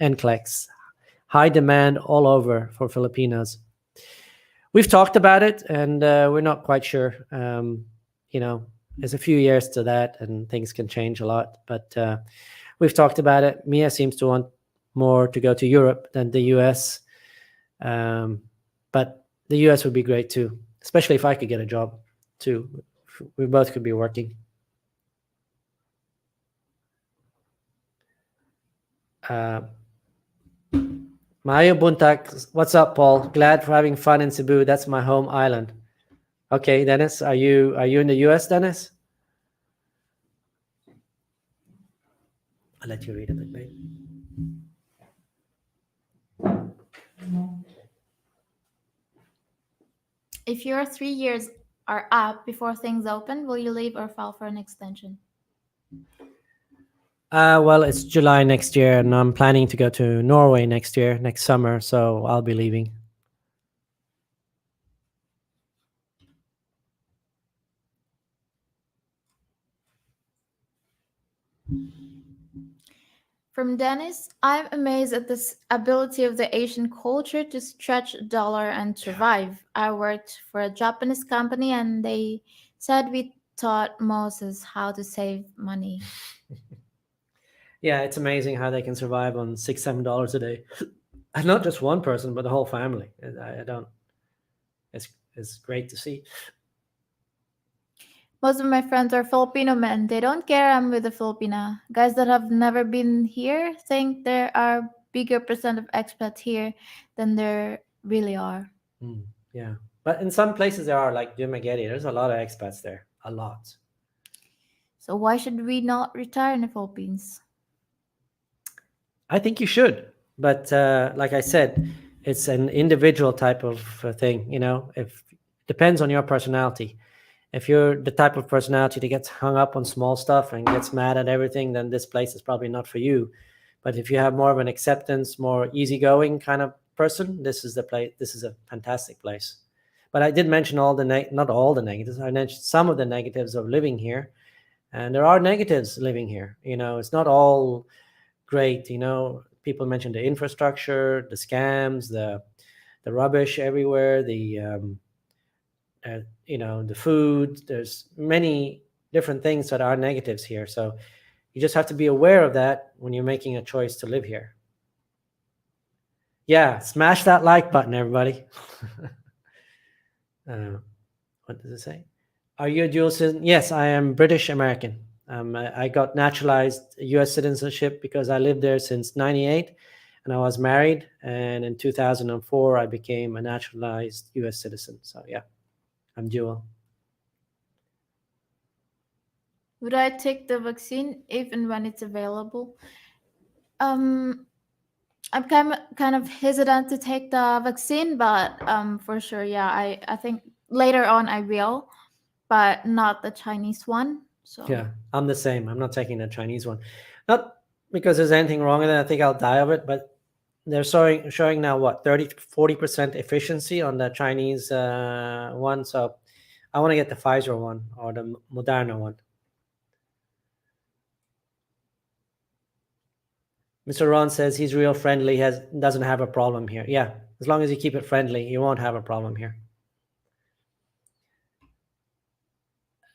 NCLEX. High demand all over for Filipinos. We've talked about it, and we're not quite sure. There's a few years to that, and things can change a lot. But we've talked about it. Mia seems to want more to go to Europe than the US. But the US would be great too, especially if I could get a job too. We both could be working. Mayo Buntak, what's up, Paul? Glad for having fun in Cebu. That's my home island. Okay, Dennis, are you in the US, Dennis? I'll let you read a bit, babe. If your 3 years are up before things open, will you leave or file for an extension? Well, it's July next year, and I'm planning to go to Norway next summer, so I'll be leaving. From Dennis, I'm amazed at this ability of the Asian culture to stretch a dollar and survive. I worked for a Japanese company and they said we taught Moses how to save money. Yeah, it's amazing how they can survive on $6-7 a day. And not just one person, but the whole family. It's great to see. Most of my friends are Filipino men. They don't care I'm with a Filipina. Guys that have never been here think there are bigger percent of expats here than there really are. Yeah. But in some places there are, like Dumaguete, there's a lot of expats there. A lot. So why should we not retire in the Philippines? I think you should. But like I said, it's an individual type of thing, if depends on your personality. If you're the type of personality that gets hung up on small stuff and gets mad at everything, then this place is probably not for you. But if you have more of an acceptance, more easygoing kind of person, this is the place. This is a fantastic place. But I did mention not all the negatives. I mentioned some of the negatives of living here, and there are negatives living here. It's not all great. People mentioned the infrastructure, the scams, the rubbish everywhere, the food. There's many different things that are negatives here. So you just have to be aware of that when you're making a choice to live here. Yeah, smash that like button, everybody. What does it say? Are you a dual citizen? Yes, I am British American. I got naturalized U.S. citizenship because I lived there since '98, and I was married. And in 2004, I became a naturalized U.S. citizen. So yeah, I'm dual. Would I take the vaccine if and when it's available? I'm kind of hesitant to take the vaccine, but for sure, yeah, I think later on I will, but not the Chinese one. So Yeah, I'm the same. I'm not taking the Chinese one, not because there's anything wrong with it. I think I'll die of it, but they're showing now what 30-40% efficiency on the Chinese one. So I want to get the Pfizer one or the Moderna one. Mr. Ron says he's real friendly, doesn't have a problem here. Yeah, as long as you keep it friendly, you won't have a problem here.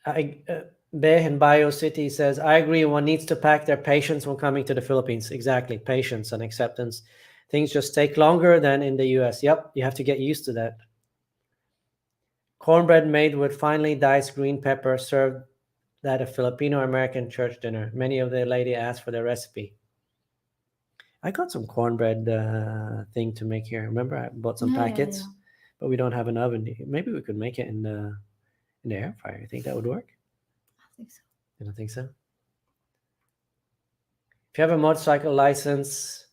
Beh in Bio City says, I agree, one needs to pack their patience when coming to the Philippines. Exactly, patience and acceptance. Things just take longer than in the US. Yep, you have to get used to that. Cornbread made with finely diced green pepper served at a Filipino-American church dinner. Many of the lady asked for the recipe. I got some cornbread thing to make here. Remember, I bought some packets, yeah. but we don't have an oven. Maybe we could make it in the air fryer. You think that would work? I think so. You don't think so? If you have a motorcycle license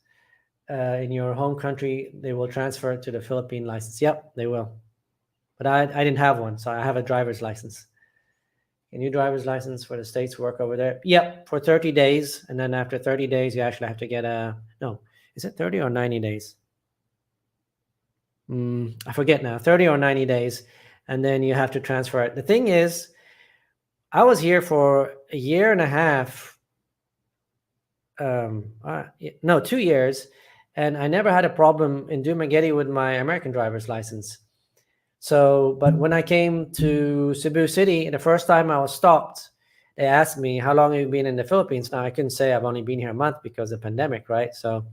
in your home country, they will transfer it to the Philippine license. Yep, they will. But I didn't have one, so I have a driver's license. Can your driver's license for the States work over there? Yep, for 30 days. And then after 30 days, you actually have to get is it 30 or 90 days? I forget now, 30 or 90 days. And then you have to transfer it. The thing is, I was here for a year and a half. 2 years. And I never had a problem in Dumaguete with my American driver's license. So, but when I came to Cebu City, the first time I was stopped, they asked me, how long have you been in the Philippines? Now, I couldn't say I've only been here a month because of the pandemic, right? So,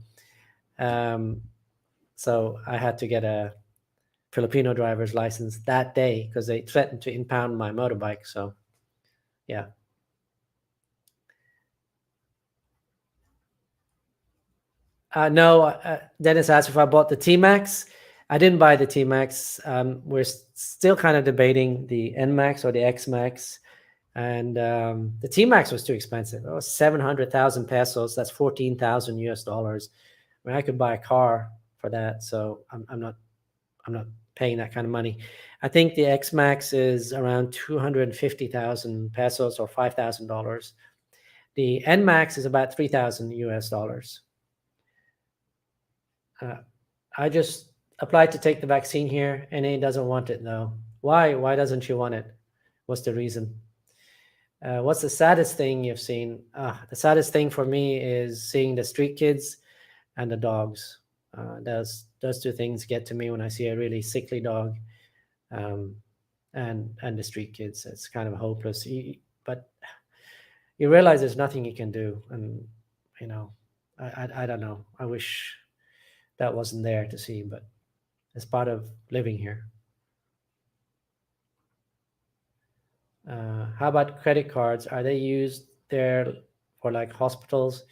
so I had to get a Filipino driver's license that day because they threatened to impound my motorbike. So, yeah. No, Dennis asked if I bought the T-Max. I didn't buy the T-Max. We're still kind of debating the N-Max or the X-Max. And the T-Max was too expensive. It was 700,000 pesos. That's 14,000 US dollars. I mean, I could buy a car for that. So I'm not paying that kind of money. I think the X-Max is around 250,000 pesos or $5,000. The N-Max is about 3,000 US dollars. I just applied to take the vaccine here, and he doesn't want it though. Why? Why doesn't she want it? What's the reason? What's the saddest thing you've seen? The saddest thing for me is seeing the street kids and the dogs. Those two things get to me when I see a really sickly dog, and the street kids. It's kind of hopeless. But you realize there's nothing you can do, and I don't know. I wish that wasn't there to see, but it's part of living here. How about credit cards? Are they used there for like hospitals?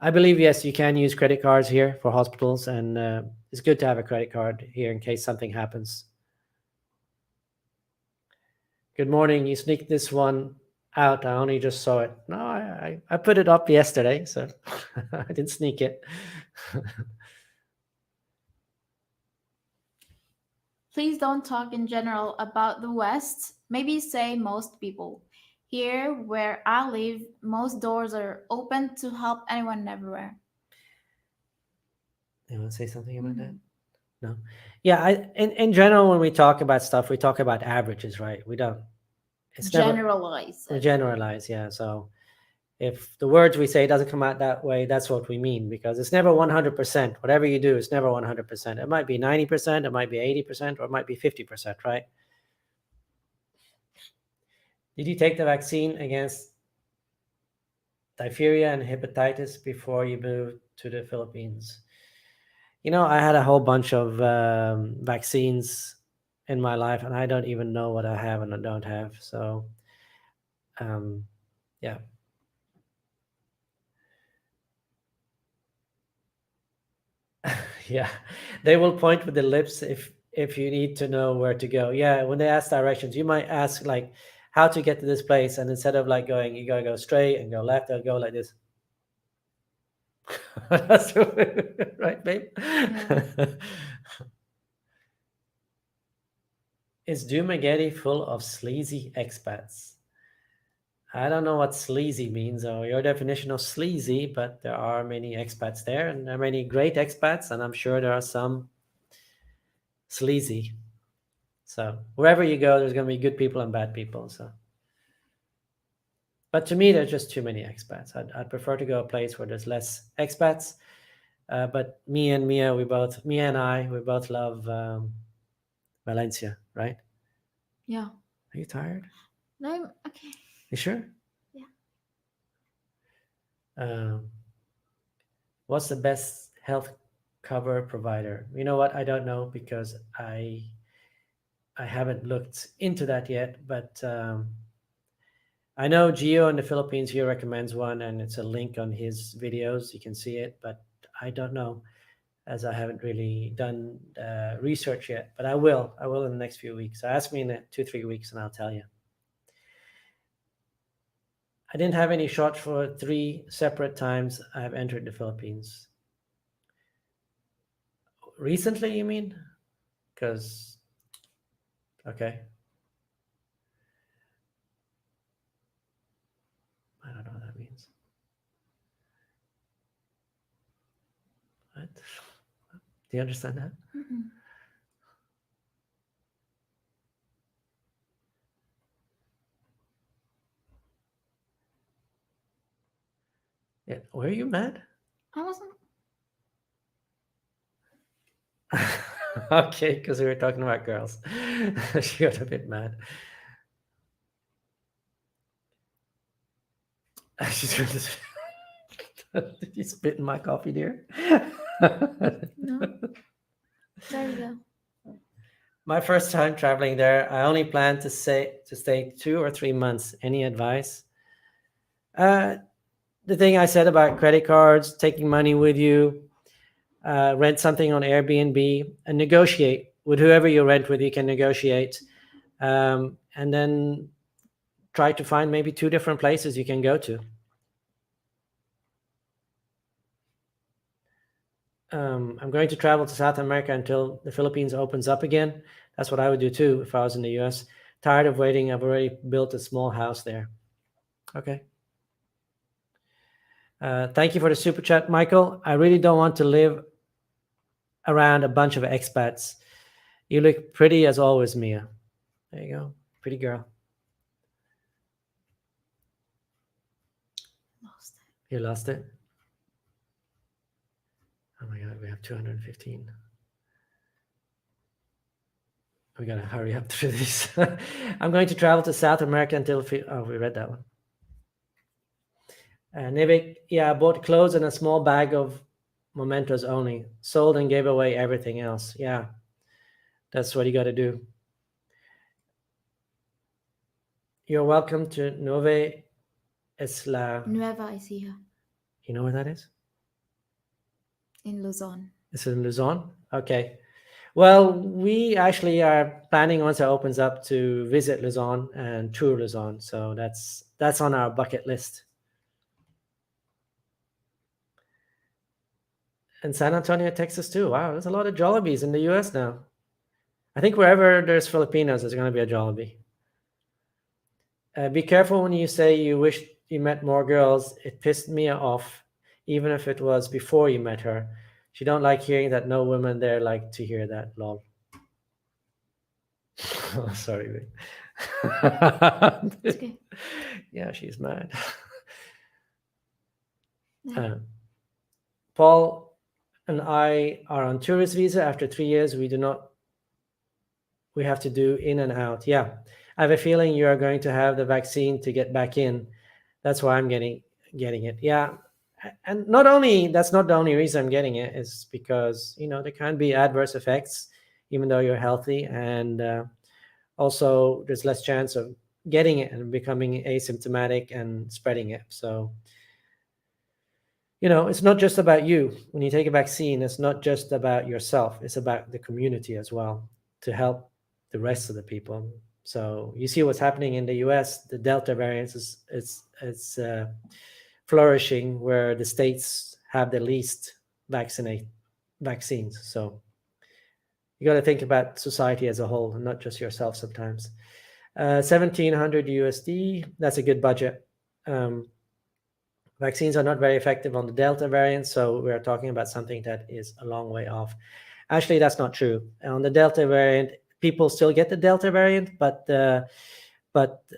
I believe, yes, you can use credit cards here for hospitals, and it's good to have a credit card here in case something happens. Good morning. You sneaked this one out. I only just saw it. No, I put it up yesterday, so I didn't sneak it. Please don't talk in general about the West. Maybe say most people. Here, where I live, most doors are open to help anyone everywhere. You want to say something about that? No. Yeah, in general, when we talk about stuff, we talk about averages, right? We don't. It's Generalize. never generalize. Yeah. So if the words we say doesn't come out that way, that's what we mean, because it's never 100%. Whatever you do, it's never 100%. It might be 90%, it might be 80%, or it might be 50%, right? Did you take the vaccine against diphtheria and hepatitis before you moved to the Philippines? I had a whole bunch of vaccines in my life, and I don't even know what I have and I don't have. So, yeah. Yeah, they will point with the lips if you need to know where to go. Yeah, when they ask directions, you might ask like how to get to this place, and instead of like going, you gotta go straight and go left, they'll go like this. That's right, babe. Yeah. Is Dumageddon full of sleazy expats? I don't know what sleazy means or your definition of sleazy, but there are many expats there, and there are many great expats, and I'm sure there are some sleazy. So wherever you go, there's going to be good people and bad people. So, but to me, there's just too many expats. I'd prefer to go a place where there's less expats. But Mia and I, we both love Valencia, right? Yeah. Are you tired? No, I'm okay. You sure? Yeah. What's the best health cover provider? You know what? I don't know because I haven't looked into that yet. But I know Gio in the Philippines here recommends one, and it's a link on his videos. You can see it, but I don't know, as I haven't really done research yet. But I will in the next few weeks. So ask me in 2-3 weeks, and I'll tell you. I didn't have any shots for 3 separate times I've entered the Philippines. Recently, you mean? Because, okay. I don't know what that means. What? Do you understand that? Mm-mm. Yeah. Were you mad? I wasn't. Okay, because we were talking about girls. She got a bit mad. She's going to. Did you spit in my coffee, dear? No. There we go. My first time traveling there, I only planned to stay 2 or 3 months. Any advice? The thing I said about credit cards, taking money with you, rent something on Airbnb, and negotiate with whoever you rent with. You can negotiate, and then try to find maybe 2 different places you can go to. I'm going to travel to South America until the Philippines opens up again. That's what I would do too if I was in the US. Tired of waiting. I've already built a small house there. Okay. Thank you for the super chat, Michael. I really don't want to live around a bunch of expats. You look pretty as always, Mia. There you go. Pretty girl. Lost it. You lost it? Oh my God, we have 215. We gotta hurry up through this. I'm going to travel to South America until... Oh, we read that one. Nivik, yeah, I bought clothes and a small bag of mementos only. Sold and gave away everything else. Yeah, that's what you got to do. You're welcome to Nueva Ecija. Nueva Ecija You know where that is? in Luzon. It's in Luzon? Okay. Well, we actually are planning once it opens up to visit Luzon and tour Luzon. So that's on our bucket list. And San Antonio, Texas too. Wow, there's a lot of Jollibees in the US now. I think wherever there's Filipinos, there's going to be a Jollibee. Be careful when you say you wish you met more girls. It pissed me off, even if it was before you met her. She don't like hearing that. No women there like to hear that. Lol. Oh, sorry, babe. It's okay. Yeah, she's mad. Paul and I are on tourist visa. After 3 years, we have to do in and out. Yeah, I have a feeling you are going to have the vaccine to get back in. That's why I'm getting it. Yeah, and that's not the only reason I'm getting it. Is because there can be adverse effects even though you're healthy, and also there's less chance of getting it and becoming asymptomatic and spreading it. So it's not just about you. When you take a vaccine, it's not just about yourself. It's about the community as well, to help the rest of the people. So you see what's happening in the US. The Delta variant is flourishing, where the states have the least vaccines. So you got to think about society as a whole and not just yourself sometimes. 1,700 USD, that's a good budget. Vaccines are not very effective on the Delta variant, so we're talking about something that is a long way off. Actually, that's not true. On the Delta variant, people still get the Delta variant, but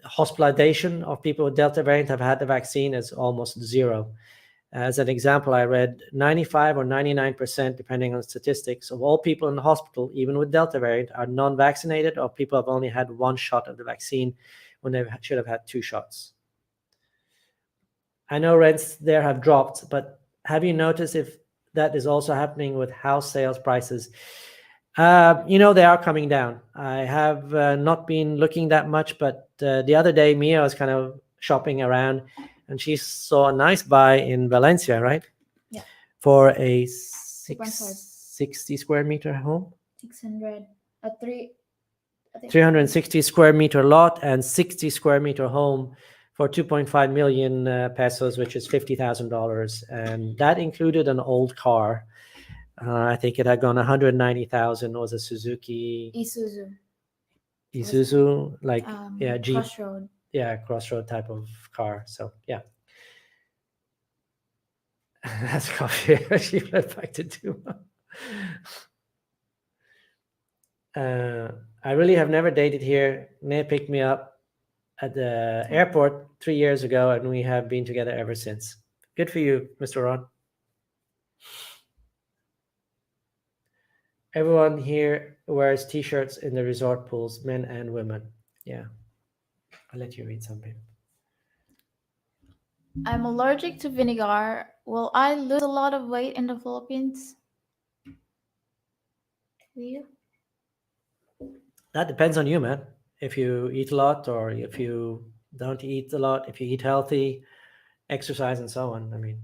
hospitalization of people with Delta variant have had the vaccine is almost zero. As an example, I read 95 or 99%, depending on statistics, of all people in the hospital, even with Delta variant, are non-vaccinated, or people have only had one shot of the vaccine when they should have had 2 shots. I know rents there have dropped, but have you noticed if that is also happening with house sales prices? They are coming down. I have not been looking that much, but the other day, Mia was kind of shopping around, and she saw a nice buy in Valencia, right? Yeah. For a 60 square meter home. 360 square meter lot and 60 square meter home for 2.5 million pesos, which is $50,000. And that included an old car. I think it had gone 190,000. Was a Suzuki Isuzu, like Jeep. Crossroad. Yeah, Crossroad type of car. So yeah. That's coffee. She went back to Duma. I really have never dated here. Nate picked me up at the airport 3 years ago, and we have been together ever since. Good for you, Mr. Ron. Everyone here wears t-shirts in the resort pools, men and women. Yeah. I'll let you read something. I'm allergic to vinegar. Will I lose a lot of weight in the Philippines? Will you? That depends on you, man. If you eat a lot or if you don't eat a lot, if you eat healthy, exercise and so on. I mean,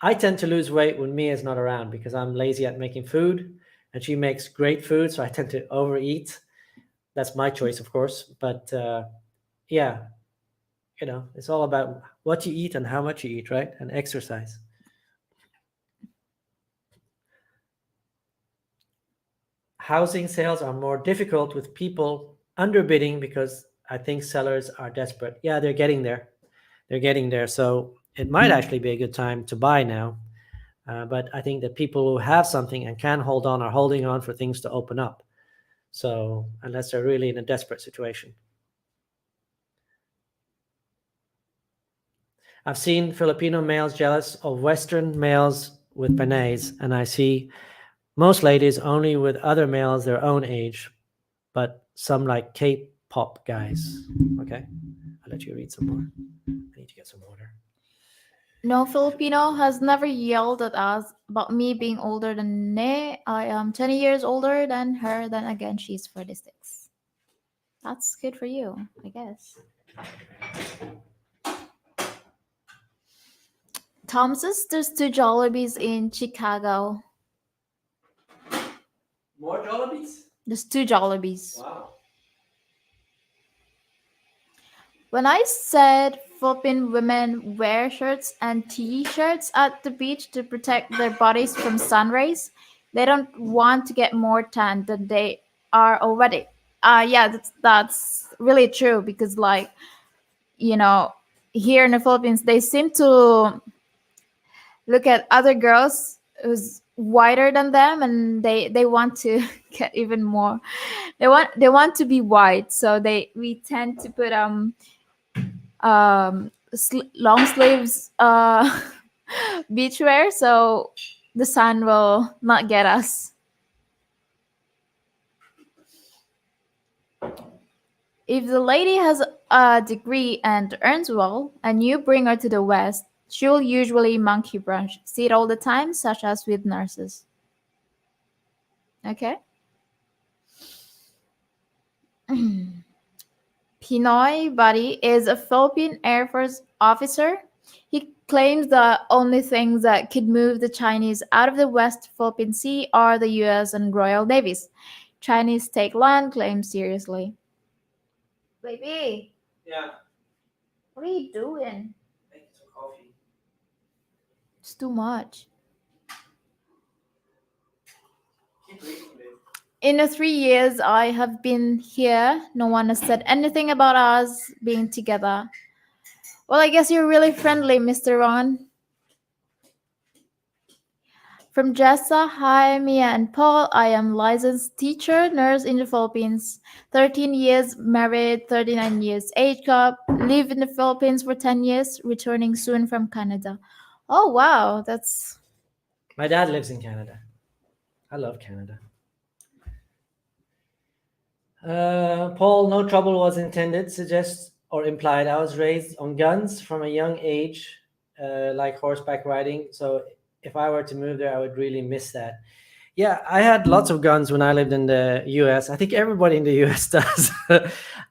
I tend to lose weight when Mia is not around because I'm lazy at making food and she makes great food. So I tend to overeat. That's my choice, of course. But yeah, it's all about what you eat and how much you eat, right? And exercise. Housing sales are more difficult with people underbidding because I think sellers are desperate. Yeah, they're getting there. So it might actually be a good time to buy now. But I think that people who have something and can hold on are holding on for things to open up. So unless they're really in a desperate situation. I've seen Filipino males jealous of Western males with panays, and I see most ladies only with other males their own age, but some like K-pop guys. Okay, I'll let you read some more. I need to get some water. No Filipino has never yelled at us about me being older than Ne. I am 20 years older than her. Then again, she's 46. That's good for you, I guess. Tom says there's 2 Jollibees in Chicago. More Jollibees? There's 2 Jollibees. Wow. When I said Philippine women wear shirts and t-shirts at the beach to protect their bodies from sun rays, they don't want to get more tan than they are already. Yeah, that's really true because, like, here in the Philippines, they seem to look at other girls who's whiter than them, and they want to get even more. They want to be white, so we tend to put long sleeves beachwear so the sun will not get us. If the lady has a degree and earns well and you bring her to the West, she will usually monkey branch. See it all the time, such as with nurses. Okay. Pinoy Buddy is a Philippine Air Force officer He claims the only things that could move the Chinese out of the West Philippine Sea are the US and Royal Navies. Chinese take land claim seriously. Baby, Yeah. what are you doing? Making some coffee. It's too much. Keep reading, babe. In the 3 years I have been here, no one has said anything about us being together. Well, I guess you're really friendly, Mr. Ron. From Jessa, hi, Mia and Paul. I am licensed teacher, nurse in the Philippines. 13 years married, 39 years age gap. Live in the Philippines for 10 years, returning soon from Canada. Oh, wow. That's... My dad lives in Canada. I love Canada. Paul, no trouble was intended, suggests or implied. I was raised on guns from a young age, like horseback riding. So if I were to move there, I would really miss that. Yeah, I had lots of guns when I lived in the US. I think everybody in the US does.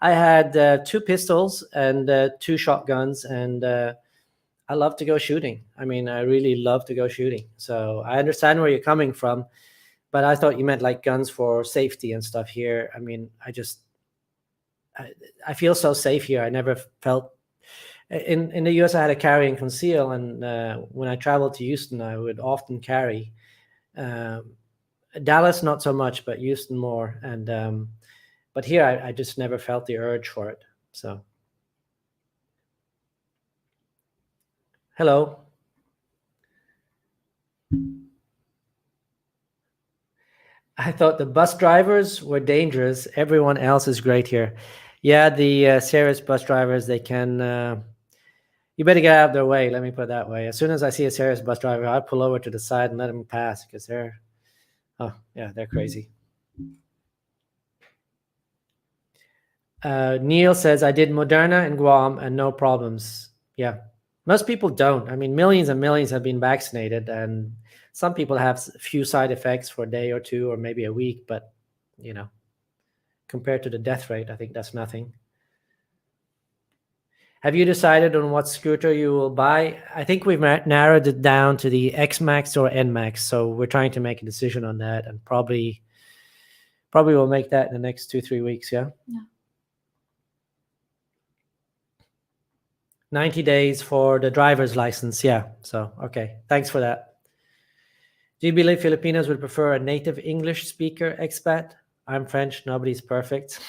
I had 2 pistols and 2 shotguns, and I love to go shooting. I mean, I really love to go shooting. So I understand where you're coming from, but I thought you meant like guns for safety and stuff here. I mean, I feel so safe here. I never felt in the US. I had a carry and conceal, and when I traveled to Houston, I would often carry. Dallas not so much, but Houston more. And but here I just never felt the urge for it. So hello. I thought the bus drivers were dangerous. Everyone else is great here. Yeah, the serious bus drivers, they can. You better get out of their way. Let me put it that way. As soon as I see a serious bus driver, I pull over to the side and let them pass because they're crazy. Neil says, I did Moderna in Guam and no problems. Yeah, most people don't. I mean, millions and millions have been vaccinated, and some people have a few side effects for a day or two or maybe a week, but compared to the death rate, I think that's nothing. Have you decided on what scooter you will buy? I think we've narrowed it down to the X Max or N Max, so we're trying to make a decision on that, and probably we'll make that in the next 2-3 weeks. Yeah. 90 days for the driver's license. Yeah. So, okay. Thanks for that. Do you believe Filipinos would prefer a native English speaker expat? I'm French. Nobody's perfect.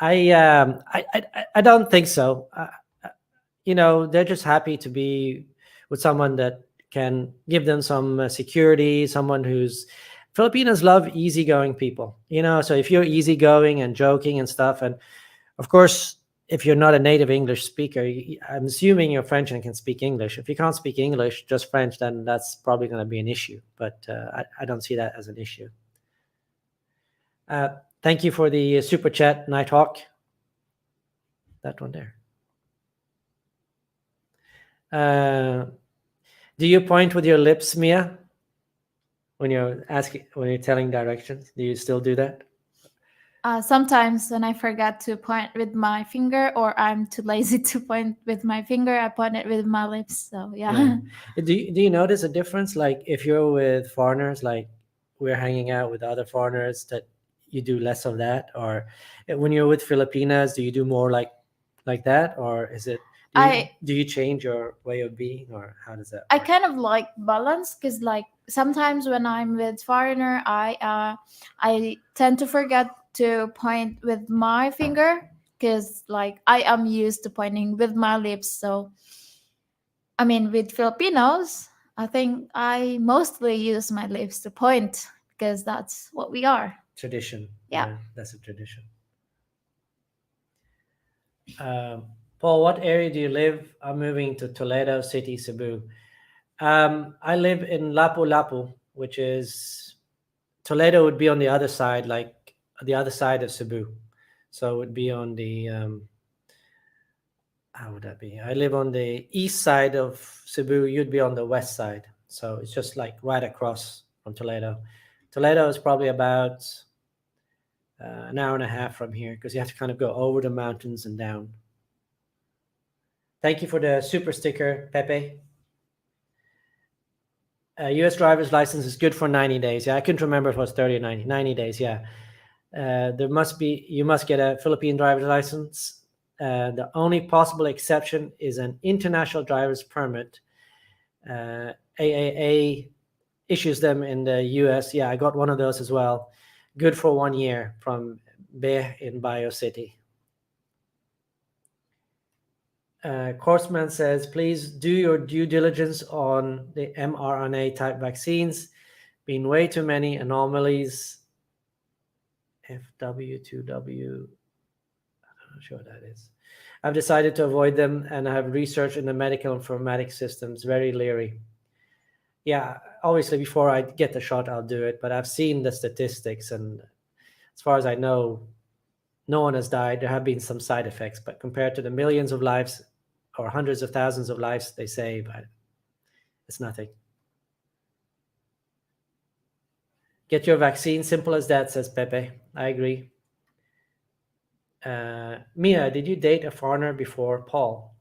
I don't think so. They're just happy to be with someone that can give them some security, someone who's... Filipinos love easygoing people, so if you're easygoing and joking and stuff, and of course, if you're not a native English speaker, I'm assuming you're French and can speak English. If you can't speak English, just French, then that's probably going to be an issue. But I don't see that as an issue. Thank you for the super chat, Nighthawk. That one there. Do you point with your lips, Mia? When you're telling directions, do you still do that? Sometimes when I forget to point with my finger, or I'm too lazy to point with my finger, I point it with my lips. So yeah. Do you notice a difference? Like if you're with foreigners, like we're hanging out with other foreigners, that you do less of that, or when you're with Filipinas, do you do more like that, or is it? Do you change your way of being, or how does that work? I kind of like balance, because like sometimes when I'm with foreigner, I tend to forget to point with my finger, because like I am used to pointing with my lips. So I mean, with Filipinos, I think I mostly use my lips to point, because that's what we are. Tradition. Yeah, that's a tradition. Paul, what area do you live? I'm moving to Toledo City, Cebu. I live in Lapu-Lapu, which is... Toledo would be on the other side, like the other side of Cebu. So it would be on the... how would that be? I live on the east side of Cebu. You'd be on the west side. So it's just like right across from Toledo. Toledo is probably about an hour and a half from here, because you have to kind of go over the mountains and down. Thank you for the super sticker, Pepe. U.S. driver's license is good for 90 days. Yeah, I couldn't remember if it was 30 or 90 days. Yeah. You must get a Philippine driver's license. The only possible exception is an international driver's permit. AAA issues them in the US. Yeah, I got one of those as well. Good for 1 year from B in Bio City. Coursman says, please do your due diligence on the mRNA type vaccines. Been way too many anomalies. FW2W, I'm not sure what that is. I've decided to avoid them and I have researched in the medical informatics systems, very leery. Yeah, obviously before I get the shot, I'll do it, but I've seen the statistics and as far as I know, no one has died. There have been some side effects, but compared to the millions of lives or hundreds of thousands of lives they save, it's nothing. Get your vaccine, simple as that, says Pepe. I agree. Mia, did you date a foreigner before Paul?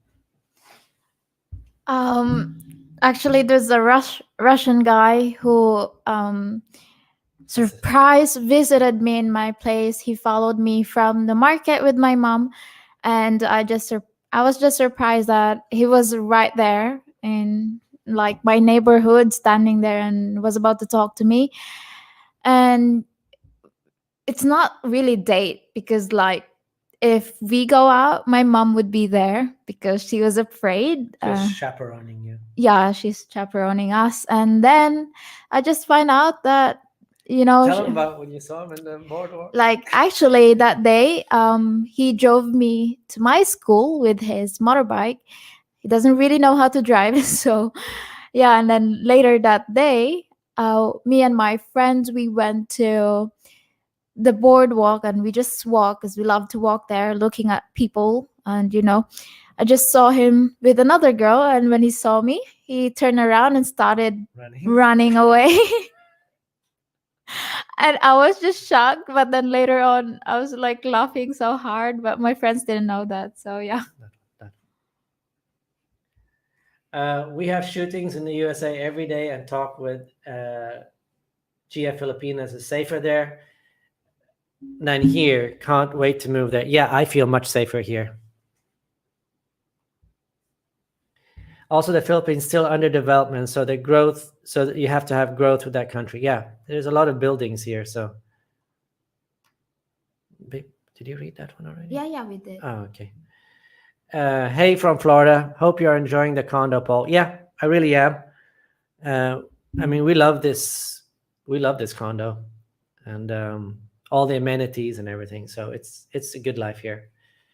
Actually, there's a Russian guy who surprise visited me in my place. He followed me from the market with my mom, and I was just surprised that he was right there in like my neighborhood, standing there, and was about to talk to me. And it's not really date, because like if we go out, my mom would be there because she was afraid. Just chaperoning you. Yeah, she's chaperoning us. And then I just find out that, Tell him about when you saw him in the boardwalk. like actually that day, he drove me to my school with his motorbike. He doesn't really know how to drive. So yeah, and then later that day, me and my friends, we went to the boardwalk and we just walk, because we love to walk there looking at people. And I just saw him with another girl, and when he saw me, he turned around and started running away. And I was just shocked, but then later on I was like laughing so hard, but my friends didn't know that. So yeah. We have shootings in the USA every day and talk with GF Filipinas is safer there than here. Can't wait to move there. Yeah, I feel much safer here. Also, the Philippines still under development, so the growth, so that you have to have growth with that country. Yeah, there's a lot of buildings here. So, did you read that one already? Yeah, we did. Oh, okay. Hey from Florida. Hope you're enjoying the condo, Paul. Yeah, I really am. I mean, we love this. We love this condo, and all the amenities and everything. So it's a good life here,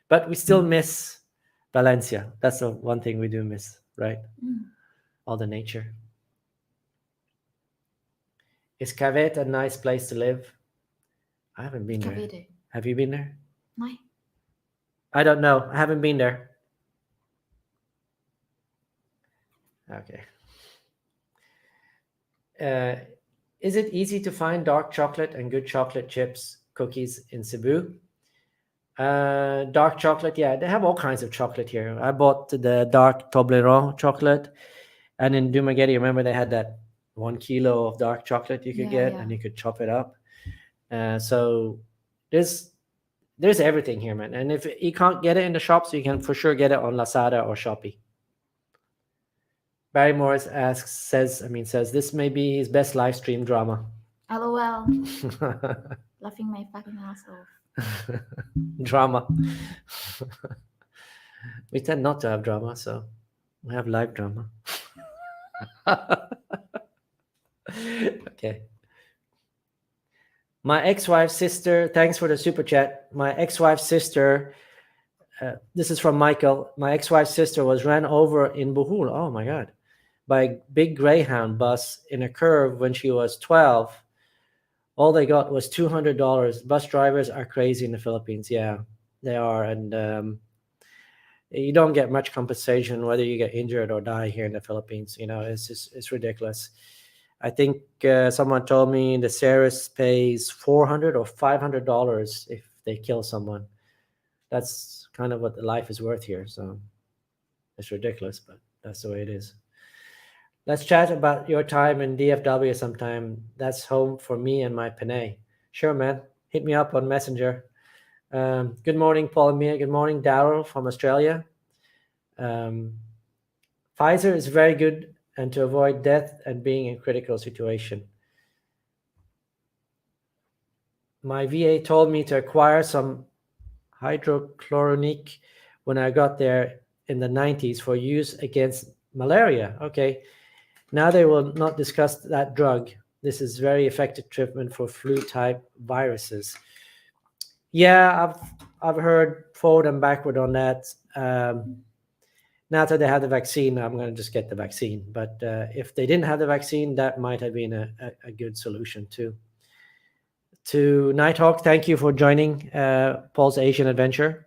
but we still miss Valencia. That's the one thing we do miss, right? All the nature. Is Cavite a nice place to live? I haven't been there. Have you been there? No. I don't know. I haven't been there. Okay. Is it easy to find dark chocolate and good chocolate chips cookies in Cebu? Dark chocolate, yeah, they have all kinds of chocolate here. I bought the dark Toblerone chocolate, and in Dumaguete, remember they had that 1 kilo of dark chocolate you could get, and you could chop it up. So there's everything here, man. And if you can't get it in the shops, you can for sure get it on Lazada or Shopee. Barry Morris says this may be his best live stream drama. LOL. Laughing my fucking ass off. Drama. We tend not to have drama, so we have live drama. Okay. My ex-wife's sister, thanks for the super chat. My ex-wife's sister, this is from Michael. My ex-wife's sister was ran over in Bohol, oh my God, by a big Greyhound bus in a curve when she was 12. All they got was $200. Bus drivers are crazy in the Philippines. Yeah, they are. And you don't get much compensation whether you get injured or die here in the Philippines. It's ridiculous. I think someone told me the Ceres pays $400 or $500 if they kill someone. That's kind of what the life is worth here. So It's ridiculous, but that's the way it is. Let's chat about your time in DFW sometime. That's home for me and my Panay. Sure, man. Hit me up on Messenger. Good morning, Paul and Mia. Good morning, Daryl from Australia. Pfizer is very good and to avoid death and being in critical situation. My VA told me to acquire some hydrochloronic when I got there in the 90s for use against malaria. Okay. Now they will not discuss that drug. This is very effective treatment for flu-type viruses. Yeah, I've heard forward and backward on that. Now that they have the vaccine, I'm going to just get the vaccine. But if they didn't have the vaccine, that might have been a good solution too. To Nighthawk, thank you for joining Paul's Asian Adventure.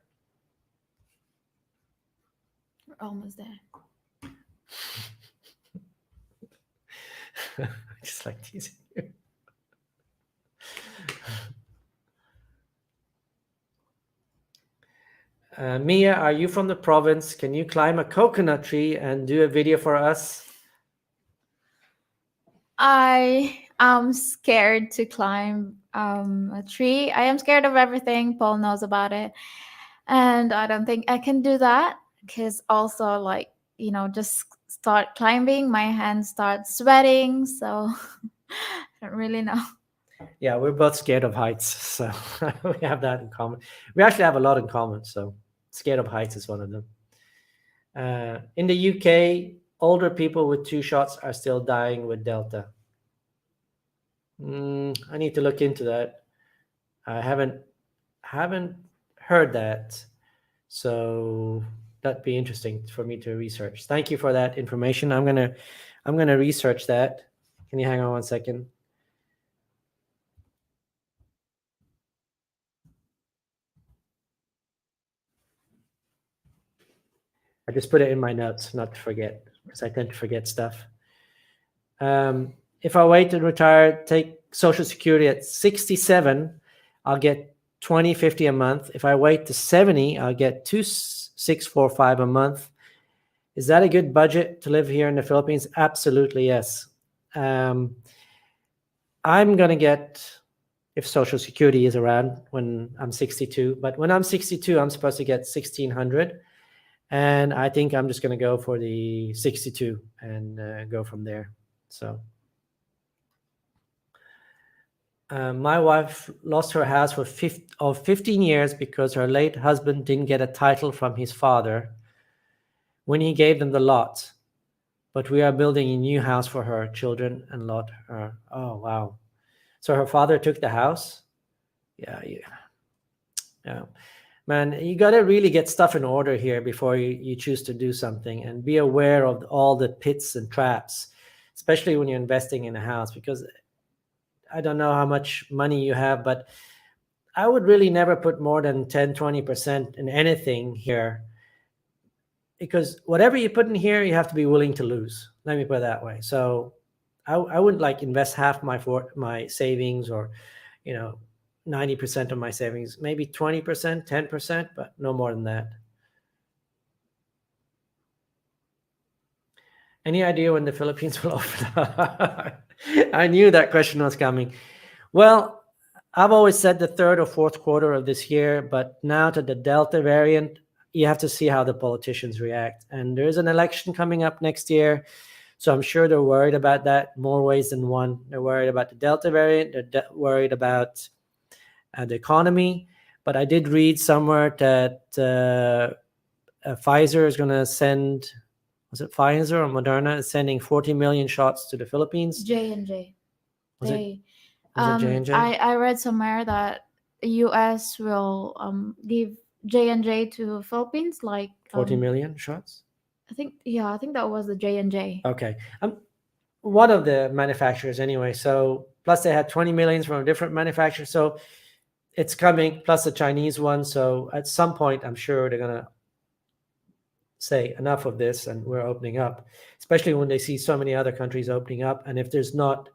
We're almost there. Just like teasing you. Mia, are you from the province? Can you climb a coconut tree and do a video for us? I am scared to climb a tree. I am scared of everything. Paul knows about it. And I don't think I can do that because also, like, just start climbing, my hands start sweating. So I don't really know. Yeah, we're both scared of heights. So we have that in common. We actually have a lot in common. So scared of heights is one of them. In the UK, older people with 2 shots are still dying with Delta. I need to look into that. I haven't heard that. So that'd be interesting for me to research. Thank you for that information. I'm gonna research that. Can you hang on one second? I just put it in my notes, not to forget, because I tend to forget stuff. If I wait to retire, take Social Security at 67, I'll get $20.50 a month. If I wait to 70, I'll get $2,645 a month. Is that a good budget to live here in the Philippines? Absolutely, yes. I'm going to get, if Social Security is around when I'm 62, but when I'm 62, I'm supposed to get $1,600. And I think I'm just going to go for the 62 and go from there. So my wife lost her house for 15 years because her late husband didn't get a title from his father when he gave them the lot. But we are building a new house for her children and lot her. Oh, wow. So her father took the house? Yeah. Man, you got to really get stuff in order here before you choose to do something, and be aware of all the pits and traps, especially when you're investing in a house, because I don't know how much money you have, but I would really never put more than 10-20% in anything here, because whatever you put in here, you have to be willing to lose. Let me put it that way. So I wouldn't like invest half my savings, or 90% of my savings, maybe 20%, 10%, but no more than that. Any idea when the Philippines will open up? I knew that question was coming. Well, I've always said the 3rd or 4th quarter of this year, but now to the Delta variant, you have to see how the politicians react. And there is an election coming up next year. So I'm sure they're worried about that more ways than one. They're worried about the Delta variant. They're worried about the economy. But I did read somewhere that Pfizer is going to send, was it Pfizer or Moderna, is sending 40 million shots to the Philippines. J&J. Was it J&J? I read somewhere that the U.S. will give J&J to Philippines, like 40 million shots? I think that was the J&J. Okay. One of the manufacturers anyway. So plus they had 20 millions from a different manufacturer. So it's coming, plus the Chinese one. So at some point, I'm sure they're going to say enough of this and we're opening up, especially when they see so many other countries opening up. And if there's not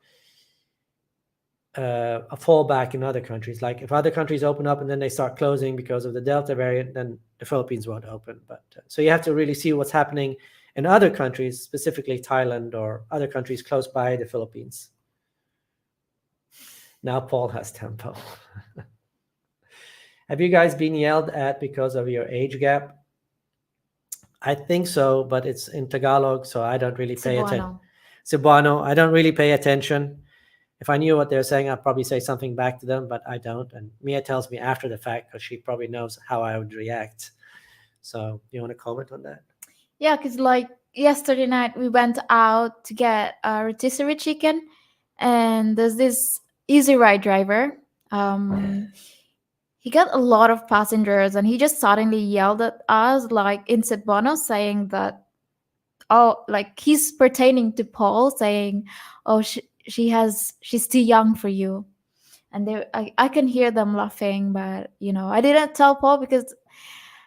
a fallback in other countries. Like if other countries open up and then they start closing because of the Delta variant, then the Philippines won't open. But so you have to really see what's happening in other countries, specifically Thailand or other countries close by the Philippines. Now Paul has tempo. Have you guys been yelled at because of your age gap? I think so, but it's in Tagalog, so I don't really pay attention. Cebuano, I don't really pay attention. If I knew what they're saying, I'd probably say something back to them, but I don't. And Mia tells me after the fact because she probably knows how I would react. So you want to comment on that? Yeah, because like yesterday night we went out to get a rotisserie chicken, and there's this easy ride driver. He got a lot of passengers, and he just suddenly yelled at us like in Cebuano, saying that, oh, like he's pertaining to Paul, saying, oh, she's too young for you. And I can hear them laughing, but I didn't tell Paul because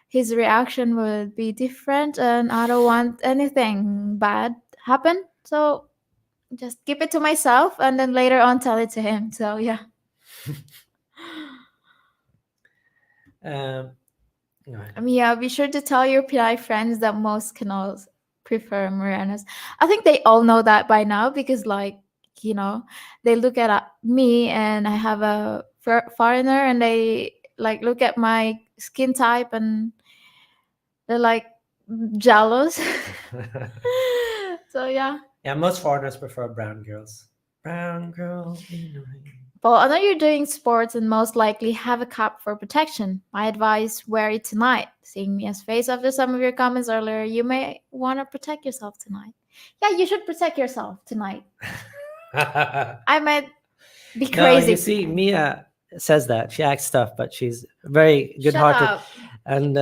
his reaction would be different, and I don't want anything bad happen. So just keep it to myself, and then later on tell it to him. So yeah. Yeah, be sure to tell your PI friends that most canoes prefer Morenas. I think they all know that by now because, like, they look at me and I have a foreigner, and they like look at my skin type and they're like jealous. So yeah. Yeah, most foreigners prefer brown girls. Brown girl. Well, I know you're doing sports and most likely have a cap for protection. My advice, wear it tonight. Seeing Mia's face after some of your comments earlier, you may want to protect yourself tonight. Yeah, you should protect yourself tonight. I might be crazy. No, you see, Mia says that. She acts tough, but she's very good-hearted. And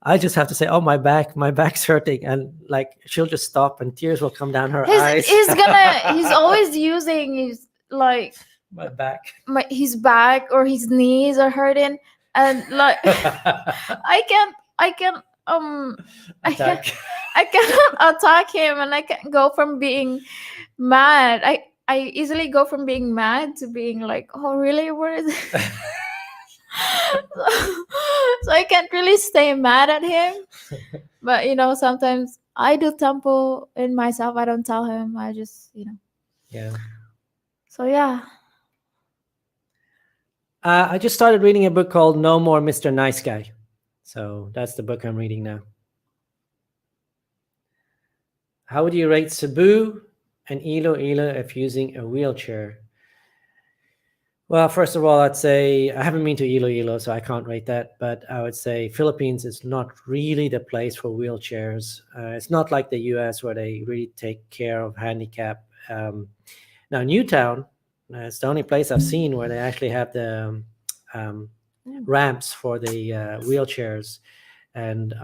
I just have to say, oh, my back's hurting. And like, she'll just stop and tears will come down her eyes. He's always using his, like... my back, his back or his knees are hurting, and like I can't attack him, and I can't go from being mad. I easily go from being mad to being like, oh really, what is it? So I can't really stay mad at him, but sometimes I do tempo in myself. I don't tell him, I just yeah. So yeah. I just started reading a book called No More Mr. Nice Guy. So that's the book I'm reading now. How would you rate Cebu and Iloila if using a wheelchair? Well, first of all, I'd say I haven't been to Iloilo, so I can't rate that. But I would say Philippines is not really the place for wheelchairs. It's not like the US where they really take care of handicap. Now, Newtown, it's the only place I've seen where they actually have the ramps for the wheelchairs, and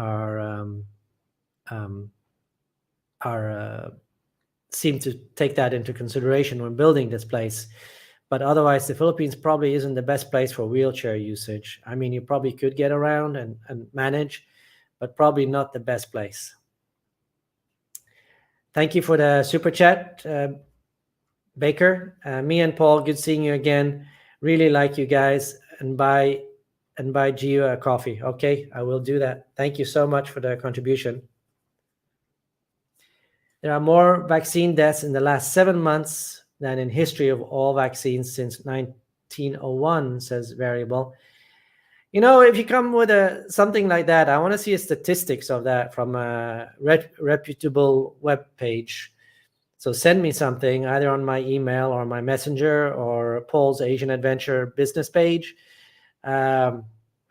seem to take that into consideration when building this place. But otherwise, the Philippines probably isn't the best place for wheelchair usage. I mean, you probably could get around and manage, but probably not the best place. Thank you for the super chat, Baker. Me and Paul, good seeing you again. Really like you guys, and buy Gio a coffee. Okay, I will do that. Thank you so much for the contribution. There are more vaccine deaths in the last 7 months than in history of all vaccines since 1901, says Variable. If you come with something like that, I want to see statistics of that from a reputable web page. So send me something either on my email or my messenger or Paul's Asian Adventure business page. And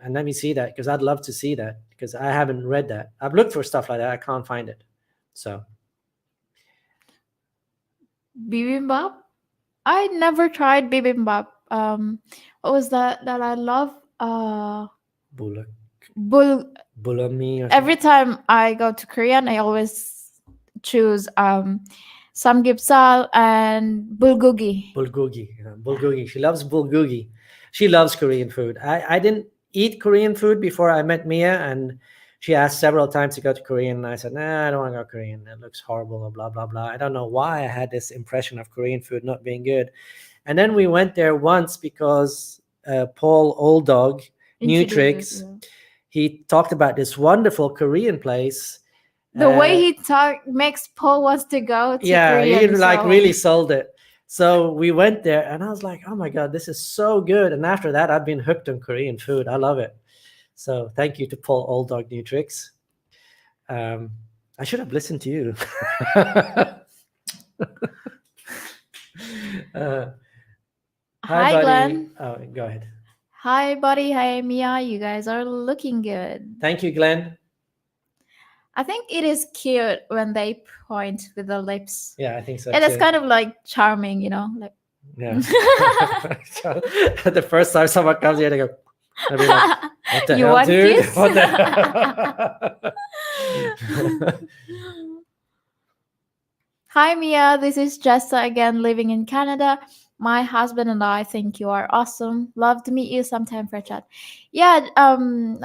let me see that, because I'd love to see that, because I haven't read that. I've looked for stuff like that. I can't find it. So. Bibimbap? I never tried bibimbap. What was that I love? Bulgogi. Every time I go to Korean, I always choose samgyeopsal and bulgogi. Bulgogi. She loves bulgogi. She loves Korean food. I didn't eat Korean food before I met Mia, and she asked several times to go to Korean, and I said, nah, I don't want to go Korean. It looks horrible, blah, blah, blah. I don't know why I had this impression of Korean food not being good. And then we went there once because Paul Old Dog, New Tricks, he talked about this wonderful Korean place. The way he talked makes Paul wants to go to yeah, Korea. he like really sold it. So we went there and I was like, oh my God, this is so good. And after that, I've been hooked on Korean food. I love it. So thank you to Paul Old Dog, New Tricks. I should have listened to you. Hi, buddy. Glenn. Oh, go ahead. Hi, buddy. Hi, Mia. You guys are looking good. Thank you, Glenn. I think it is cute when they point with the lips. Yeah, I think so. And it's kind of like charming, you know. Like yeah. The first time someone comes here, they go, I'll be like, what the you hell, want dude? kiss? What the Hi, Mia. This is Jessa again, living in Canada. My husband and I think you are awesome. Love to meet you sometime for a chat. Yeah, I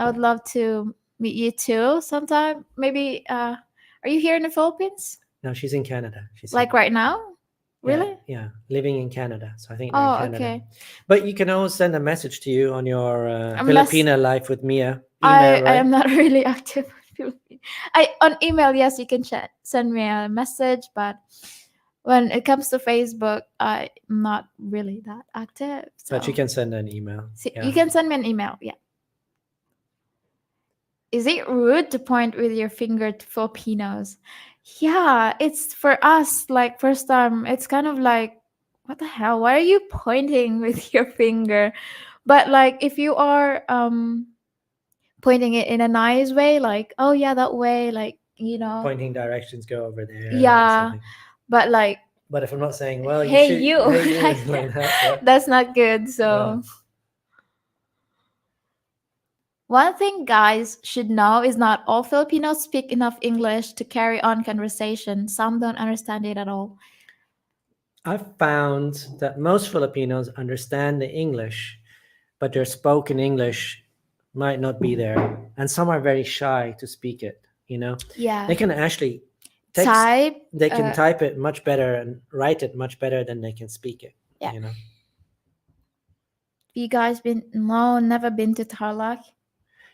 would love to meet you too sometime. Maybe are you here in the Philippines? No, she's in Canada. She's like right now? Really? Yeah, living in Canada. So I think Oh, in Canada. okay. But you can always send a message to you on your Filipina Life with Mia email, right? I am not really active on Philippine. On email, yes, you can send me a message, but when it comes to Facebook, I'm not really that active. So. But you can send an email. You can send me an email, yeah. Is it rude to point with your finger to Filipinos? Yeah, it's for us, like first time, it's kind of like, what the hell? Why are you pointing with your finger? But like if you are pointing it in a nice way, like, oh yeah, that way, like, you know. Pointing directions, go over there. Yeah. But like. But if I'm not saying, well, hey, you. like that, yeah. That's not good. So. Yeah. One thing guys should know is not all Filipinos speak enough English to carry on conversation. Some don't understand it at all. I've found that most Filipinos understand the English, but their spoken English might not be there. And some are very shy to speak it, you know? Yeah. They can actually type. They can type it much better and write it much better than they can speak it, yeah. You know? You guys never been to Tarlac?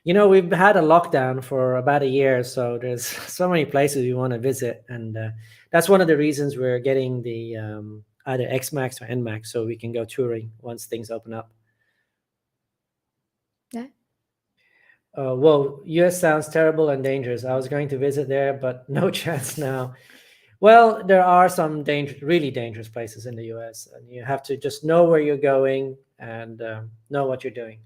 You know, we've had a lockdown for about a year, so there's so many places we want to visit, and that's one of the reasons we're getting the either X-Max or N-Max, so we can go touring once things open up. Yeah. Whoa, US sounds terrible and dangerous. I was going to visit there, but no chance now. Well, there are some really dangerous places in the US, and you have to just know where you're going and know what you're doing.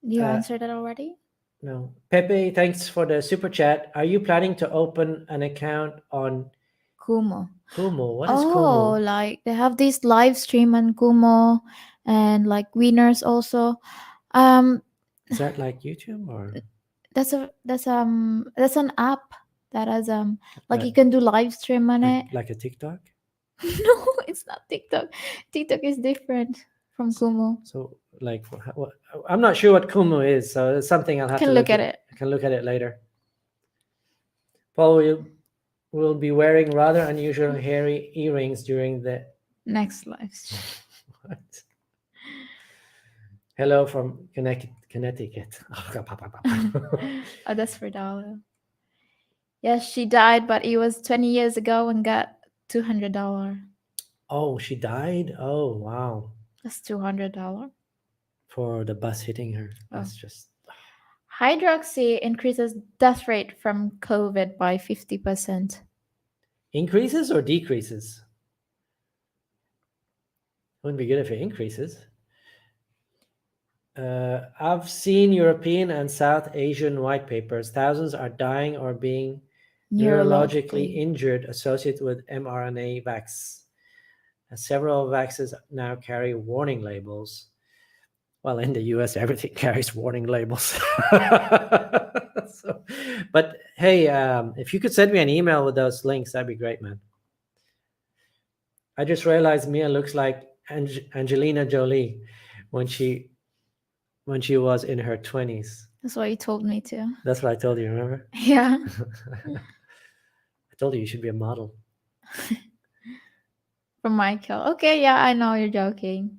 You answered it already? No. Pepe, thanks for the super chat. Are you planning to open an account on Kumu? Kumu? What is Kumu? Oh, like they have this Livestream on Kumu and like Winners also. Is that like YouTube or? That's an app that has like you can do live stream on it. Like a TikTok? No, it's not TikTok. TikTok is different from Kumu. So like, what, I'm not sure what Kumu is, so it's something I'll have to look at it. I can look at it later. Paul will be wearing rather unusual hairy earrings during the next live stream. What? Hello from Connecticut. Oh, that's for Dollar. Yes, she died, but it was 20 years ago and got $200. Oh, she died? Oh, wow. That's $200. For the bus hitting her. That's just... Hydroxy increases death rate from COVID by 50%. Increases or decreases? Wouldn't be good if it increases. I've seen European and South Asian white papers. Thousands are dying or being neurologically injured associated with mRNA vaccines. Several vaccines now carry warning labels. Well, in the US, everything carries warning labels. But hey, if you could send me an email with those links, that'd be great, man. I just realized Mia looks like Angelina Jolie when she was in her 20s. That's what you told me to. That's what I told you, remember? Yeah. I told you should be a model. From Michael. Okay, yeah, I know you're joking.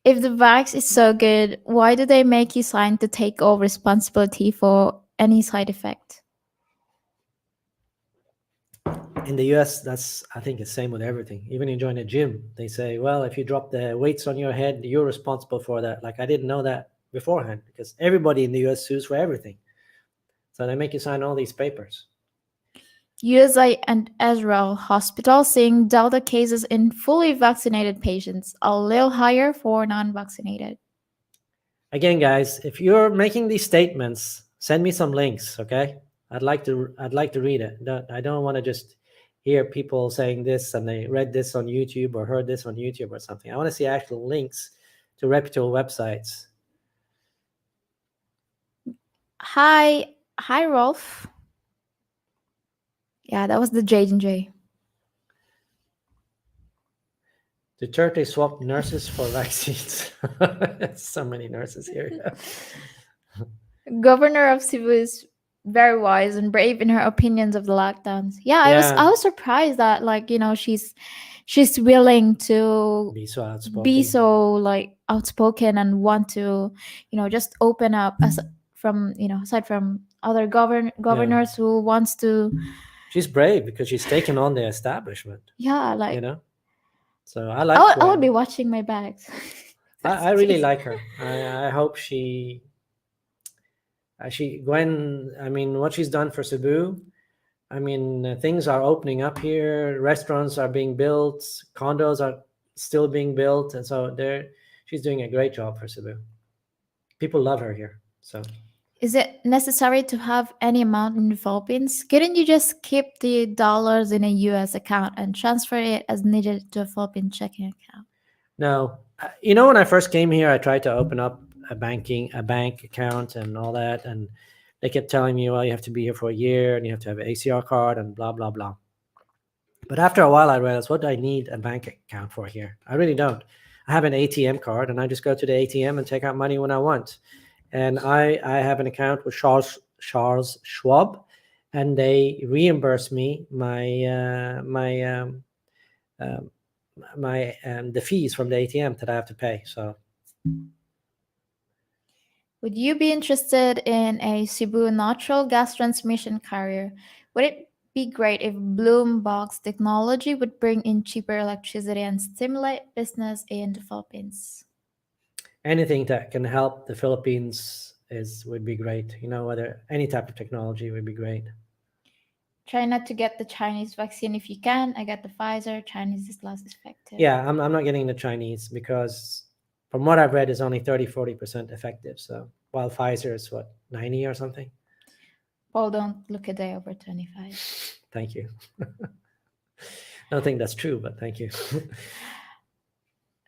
If the vax is so good, why do they make you sign to take all responsibility for any side effect? In the US, that's, I think it's same with everything. Even you join a gym, they say, well, if you drop the weights on your head, you're responsible for that. Like, I didn't know that beforehand, because everybody in the US sues for everything. So they make you sign all these papers. USA and Israel hospital seeing Delta cases in fully vaccinated patients, a little higher for non-vaccinated. Again, guys, if you're making these statements, send me some links, okay? I'd like to read it. I don't want to just hear people saying this and they read this on YouTube or heard this on YouTube or something. I want to see actual links to reputable websites. Hi, Rolf. Yeah, that was the J&J. Duterte swapped nurses for vaccines. So many nurses here. Governor of Cebu is very wise and brave in her opinions of the lockdowns. Yeah, I was surprised that, like, you know, she's willing to Be so outspoken. be so like outspoken and want to, you know, just open up as from, you know, aside from other governors who wants to. She's brave because she's taken on the establishment. Yeah, like, you know. So I like. I would be watching my bags. I really like her. I hope she Gwen. I mean, what she's done for Cebu. I mean, things are opening up here. Restaurants are being built. Condos are still being built, and so she's doing a great job for Cebu. People love her here. So, is it necessary to have any amount in the Philippines? Couldn't you just keep the dollars in a U.S. account and transfer it as needed to a Philippine checking account? No, you know, when I first came here, I tried to open up a bank account and all that, and they kept telling me, well, you have to be here for a year and you have to have an ACR card and blah, blah, blah. But after a while, I realized, what do I need a bank account for here? I really don't. I have an ATM card and I just go to the ATM and take out money when I want. And I have an account with Charles Schwab, and they reimburse me the fees from the ATM that I have to pay. So, would you be interested in a Cebu natural gas transmission carrier? Would it be great if Bloom Box technology would bring in cheaper electricity and stimulate business in the Philippines? Anything that can help the Philippines would be great. You know, whether any type of technology would be great. Try not to get the Chinese vaccine if you can. I got the Pfizer. Chinese is less effective. Yeah, I'm not getting the Chinese because from what I've read, it's only 30-40% effective. So while Pfizer is what, 90 or something? Paul, don't look a day over 25. Thank you. I don't think that's true, but thank you.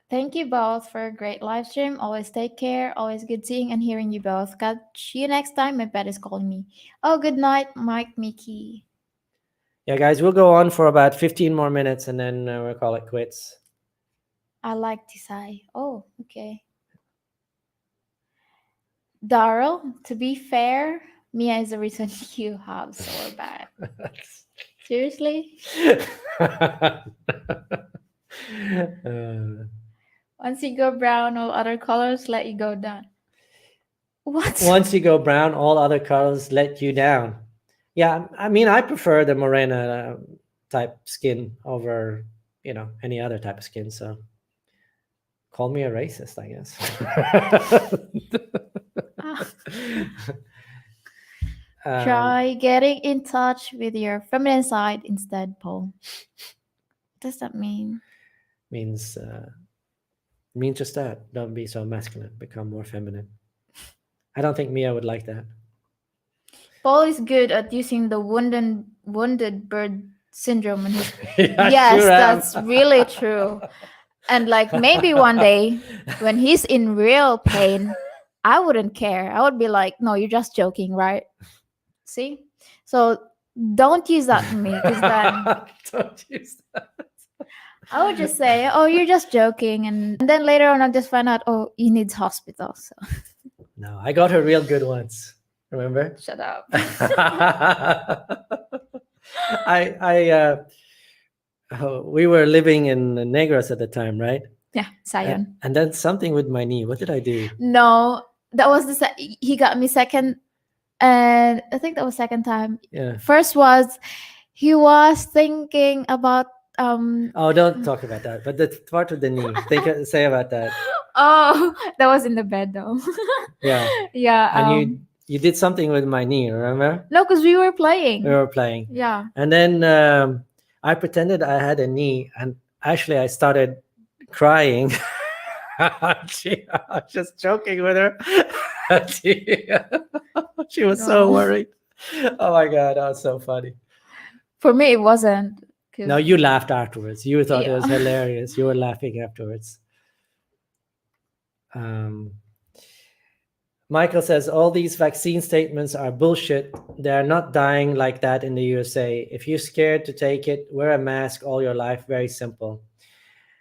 Thank you both for a great live stream. Always take care. Always good seeing and hearing you both. Catch you next time. My pet is calling me. Oh, good night, Mike, Mickey. Yeah, guys, we'll go on for about 15 more minutes and then we'll call it quits. I like Tisai. Oh, okay. Daryl, to be fair, Mia is the reason you have so bad. Seriously? Once you go brown, all other colors let you go down. What? Once you go brown, all other colors let you down. Yeah, I mean, I prefer the morena type skin over, you know, any other type of skin. So call me a racist, I guess. Try getting in touch with your feminine side instead, Paul. What does that mean? Means just that. Don't be so masculine. Become more feminine. I don't think Mia would like that. Paul is good at using the wounded bird syndrome. And yes, sure that's really true. And like maybe one day when he's in real pain, I wouldn't care. I would be like, no, you're just joking, right? See? So don't use that to me, because then don't use that. I would just say, oh, you're just joking. And then later on, I'll just find out, oh, he needs hospital. So no, I got her real good ones. Remember? Shut up. we were living in Negros at the time, right? Yeah, Sion. And then something with my knee. What did I do? No, that was he got me second, and I think that was second time. Yeah. First was he was thinking about Oh, don't talk about that. But the part of the knee. Say about that. Oh, that was in the bed though. Yeah. Yeah. And you did something with my knee, remember? No, because we were playing. We were playing. Yeah. And then I pretended I had a knee, and actually I started crying. I was just joking with her. She was so No. worried. Oh my God, that was so funny. For me, it wasn't. 'cause- No, you laughed afterwards. You thought it was Yeah. hilarious. You were laughing afterwards. Michael says all these vaccine statements are bullshit. They are not dying like that in the USA. If you're scared to take it, wear a mask all your life. Very simple.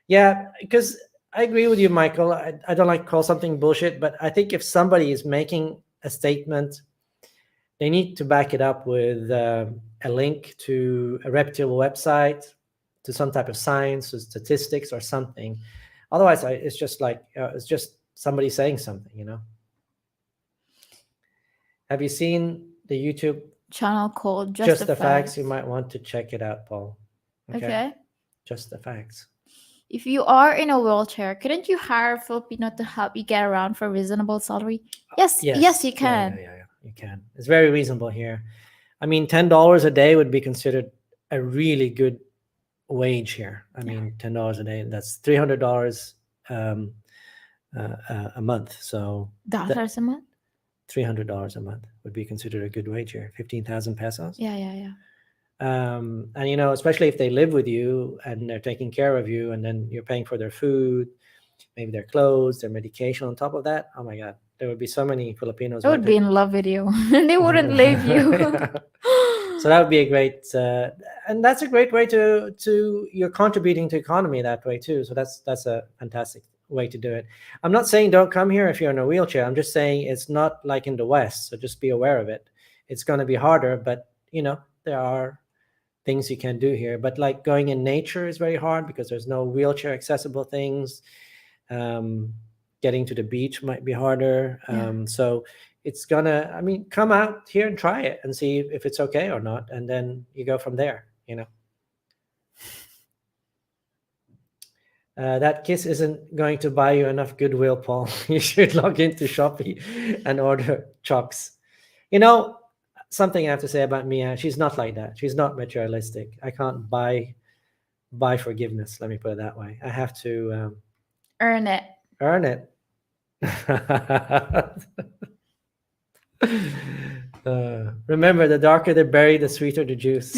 Yeah, because I agree with you, Michael. I don't like to call something bullshit, but I think if somebody is making a statement, they need to back it up with a link to a reputable website, to some type of science or statistics or something. Otherwise, it's just like it's just somebody saying something, you know. Have you seen the YouTube channel called Just the Facts? You might want to check it out, Paul. Okay. Just the Facts. If you are in a wheelchair, couldn't you hire a Filipino to help you get around for a reasonable salary? Yes, you can. Yeah, you can. It's very reasonable here. I mean, $10 a day would be considered a really good wage here. I mean, $10 a day, that's $300 a month. So $300 a month? $300 a month would be considered a good wage here. 15,000 pesos. Yeah. And you know, especially if they live with you and they're taking care of you, and then you're paying for their food, maybe their clothes, their medication on top of that. Oh my God, there would be so many Filipinos. I would be in love with you. They wouldn't leave you. So that would be a great, and that's a great way to you're contributing to economy that way too. So that's a fantastic way to do it. I'm not saying don't come here if you're in a wheelchair. I'm just saying it's not like in the West. So just be aware of it. It's going to be harder, but you know, there are things you can do here. But like going in nature is very hard because there's no wheelchair accessible things. Getting to the beach might be harder. So it's gonna, I mean, come out here and try it and see if it's okay or not. And then you go from there, you know. That kiss isn't going to buy you enough goodwill, Paul. You should log into Shopee and order chocks. You know, something I have to say about Mia, she's not like that. She's not materialistic. I can't buy forgiveness. Let me put it that way. I have to earn it. Earn it. Remember, the darker the berry, the sweeter the juice.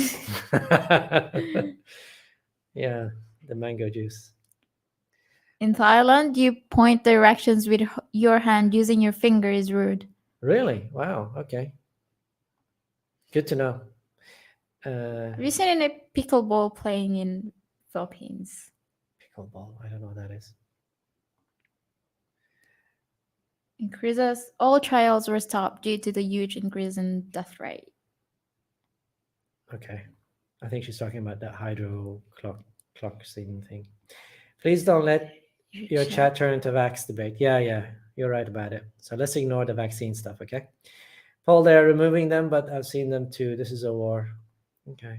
Yeah, the mango juice. In Thailand, you point directions with your hand using your finger is rude. Really? Wow. Okay. Good to know. Have you seen any pickleball playing in Philippines? Pickleball? I don't know what that is. Increases. All trials were stopped due to the huge increase in death rate. Okay. I think she's talking about that hydro clock thing. Please don't let your chat turn into vax debate. Yeah, you're right about it. So let's ignore the vaccine stuff, okay? Paul, they're removing them, but I've seen them too. This is a war. Okay.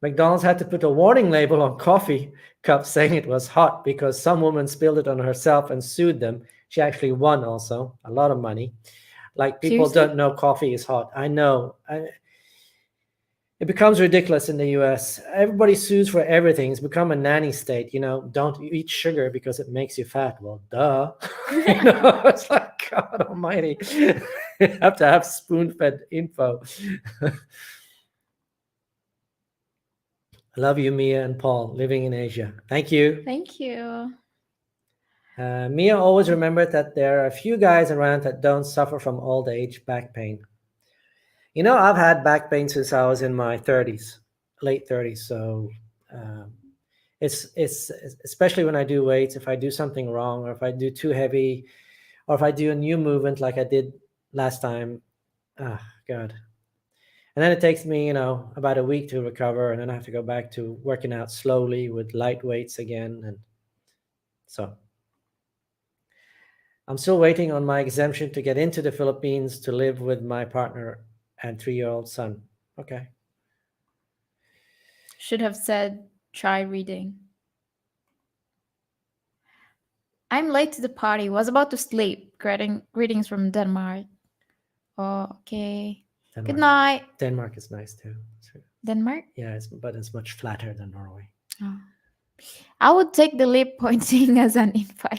McDonald's had to put a warning label on coffee cups saying it was hot because some woman spilled it on herself and sued them. She actually won also a lot of money. Like people Seriously? don't know coffee is hot. I know. It becomes ridiculous in the US. Everybody sues for everything. It's become a nanny state. You know, don't eat sugar because it makes you fat. Well, duh. You know, it's like, God almighty. You have to have spoon-fed info. I love you, Mia and Paul, living in Asia. Thank you. Thank you. Mia always remembered that there are a few guys around that don't suffer from old age back pain. You know, I've had back pain since I was in my 30s, late 30s. So it's especially when I do weights, if I do something wrong or if I do too heavy or if I do a new movement like I did last time. Ah, God. And then it takes me, about a week to recover, and then I have to go back to working out slowly with light weights again. And so I'm still waiting on my exemption to get into the Philippines to live with my partner and 3-year-old son. Okay. Should have said try reading. I'm late to the party. Was about to sleep. Greetings from Denmark. Oh, okay. Good night. Denmark is nice too. Denmark? Yeah, but it's much flatter than Norway. Oh. I would take the lip pointing as an invite.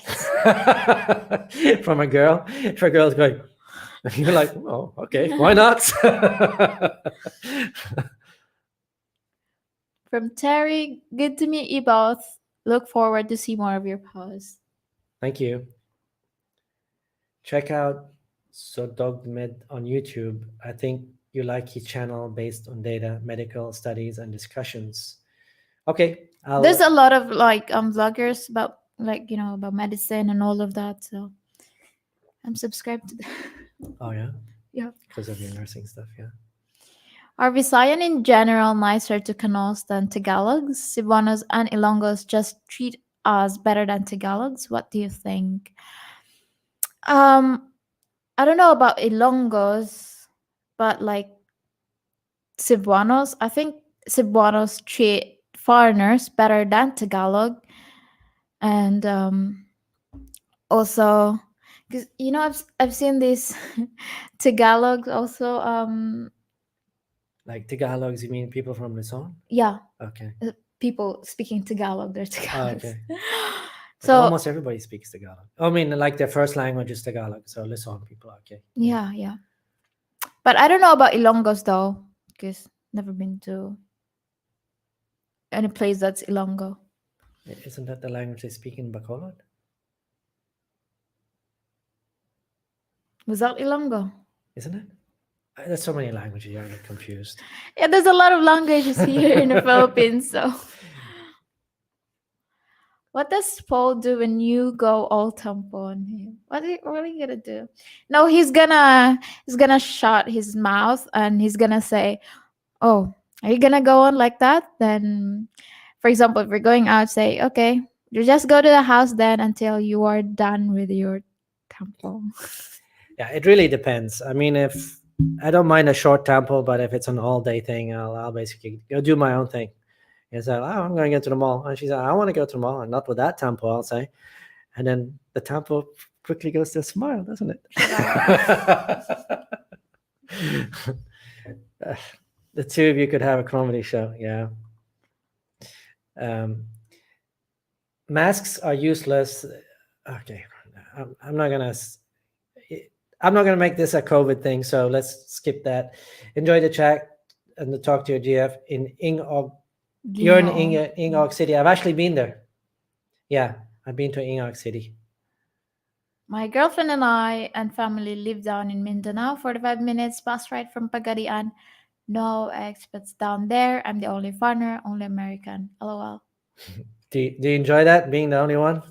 From a girl? If a girl's going, you're like, oh, okay, why not? From Terry, good to meet you both. Look forward to see more of your posts. Thank you. Check out Sodogmed on YouTube. I think you like his channel based on data, medical studies, and discussions. Okay. There's a lot of vloggers about about medicine and all of that. So I'm subscribed to that. Oh yeah? Yeah. Because of your nursing stuff, yeah. Are Visayan in general nicer to Canoes than Tagalogs? Cebuanos and Ilonggos just treat us better than Tagalogs? What do you think? I don't know about Ilonggos, but Cebuanos, I think Cebuanos treat foreigners better than Tagalog. And also, because I've seen these Tagalogs also. Like Tagalogs, you mean people from Luzon? Yeah. Okay. People speaking Tagalog, they're Tagalogs. Okay. So almost everybody speaks Tagalog. I mean, like their first language is Tagalog, so Luzon people, okay. Yeah. But I don't know about Ilonggos though, because never been to any place that's Ilonggo. Isn't that the language they speak in Bacolod? Was that Ilonggo? Isn't it? There's so many languages, I get confused. Yeah, there's a lot of languages here in the Philippines, so. What does Paul do when you go all tempo on him? What are you gonna do? No, he's gonna shut his mouth and he's gonna say, "Oh, are you gonna go on like that?" Then, for example, if we're going out, say, "Okay, you just go to the house then until you are done with your tempo." Yeah, it really depends. I mean, if I don't mind a short tempo, but if it's an all-day thing, I'll basically go do my own thing. It's like, oh, I'm going to go to the mall. And she's like, I want to go to the mall. And not with that tempo, I'll say. And then the tempo quickly goes to a smile, doesn't it? The two of you could have a comedy show. Yeah. Masks are useless. Okay. I'm not going to make this a COVID thing. So let's skip that. Enjoy the chat and the talk to your GF in Ingog. You're in Ingog City. I've actually been there. Yeah, I've been to Ingog City. My girlfriend and I and family live down in Mindanao. 45 minutes bus ride from Pagadian. No expats down there. I'm the only foreigner, only American. LOL. Do you enjoy that, being the only one?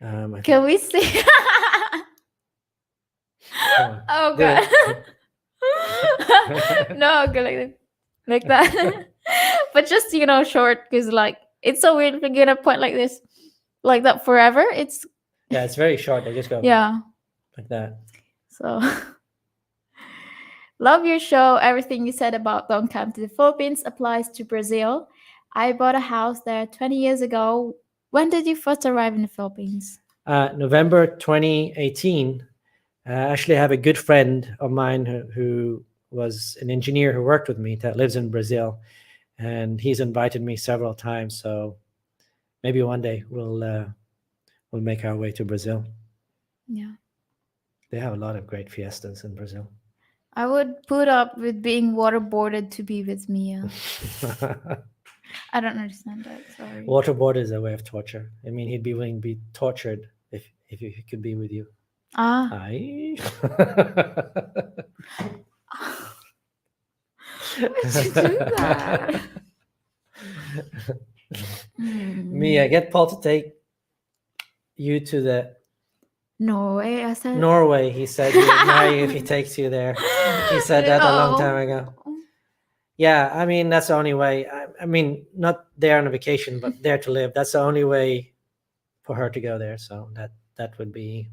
Can we see? Oh god. No, go like that. But just short, because it's so weird if you're gonna point like this, like that forever. It's very short. They just go like that. So love your show. Everything you said about don't come to the Philippines applies to Brazil. I bought a house there 20 years ago. When did you first arrive in the Philippines? November 2018. I actually have a good friend of mine who was an engineer who worked with me that lives in Brazil, and he's invited me several times. So maybe one day we'll make our way to Brazil. Yeah, they have a lot of great fiestas in Brazil. I would put up with being waterboarded to be with Mia. I don't understand that. Sorry. Waterboard is a way of torture. I mean, he'd be willing to be tortured if he could be with you. Aye. Why'd you do that? Mia, get Paul to take you to the Norway, I said. Norway. He said he would marry you if he takes you there. He said that a long time ago. Yeah, I mean that's the only way. I mean, not there on a vacation, but there to live. That's the only way for her to go there. So that would be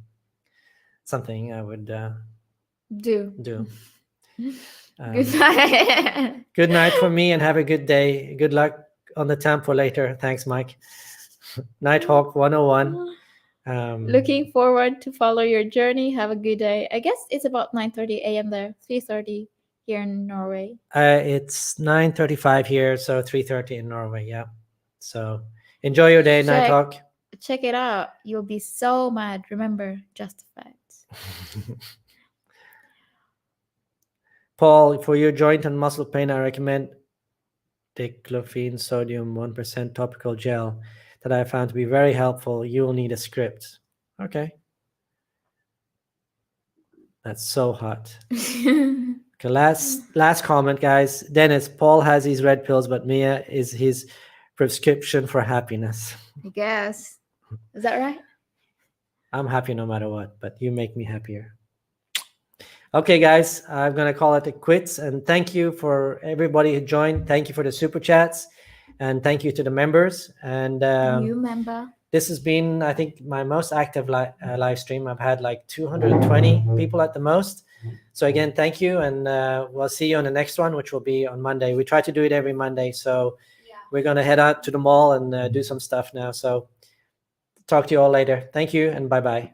something I would Do. do. Good night. Good night for me, and have a good day. Good luck on the tempo later. Thanks, Mike. Nighthawk 101. Looking forward to follow your journey. Have a good day. I guess it's about 9:30 a.m. there, 3:30 here in Norway. It's 9:35 here, so 3:30 in Norway. Yeah. So enjoy your day, Nighthawk. Check it out. You'll be so mad. Remember, justified. Paul, for your joint and muscle pain, I recommend diclofenac sodium 1% topical gel that I found to be very helpful. You will need a script. Okay. That's so hot. Okay, last comment, guys. Dennis, Paul has his red pills, but Mia is his prescription for happiness. I guess. Is that right? I'm happy no matter what, but you make me happier. Okay, guys, I'm going to call it a quits. And thank you for everybody who joined. Thank you for the super chats. And thank you to the members. And New member. This has been, I think, my most active live stream. I've had like 220 people at the most. So again, thank you. And we'll see you on the next one, which will be on Monday. We try to do it every Monday. So we're going to head out to the mall and do some stuff now. So talk to you all later. Thank you and bye-bye.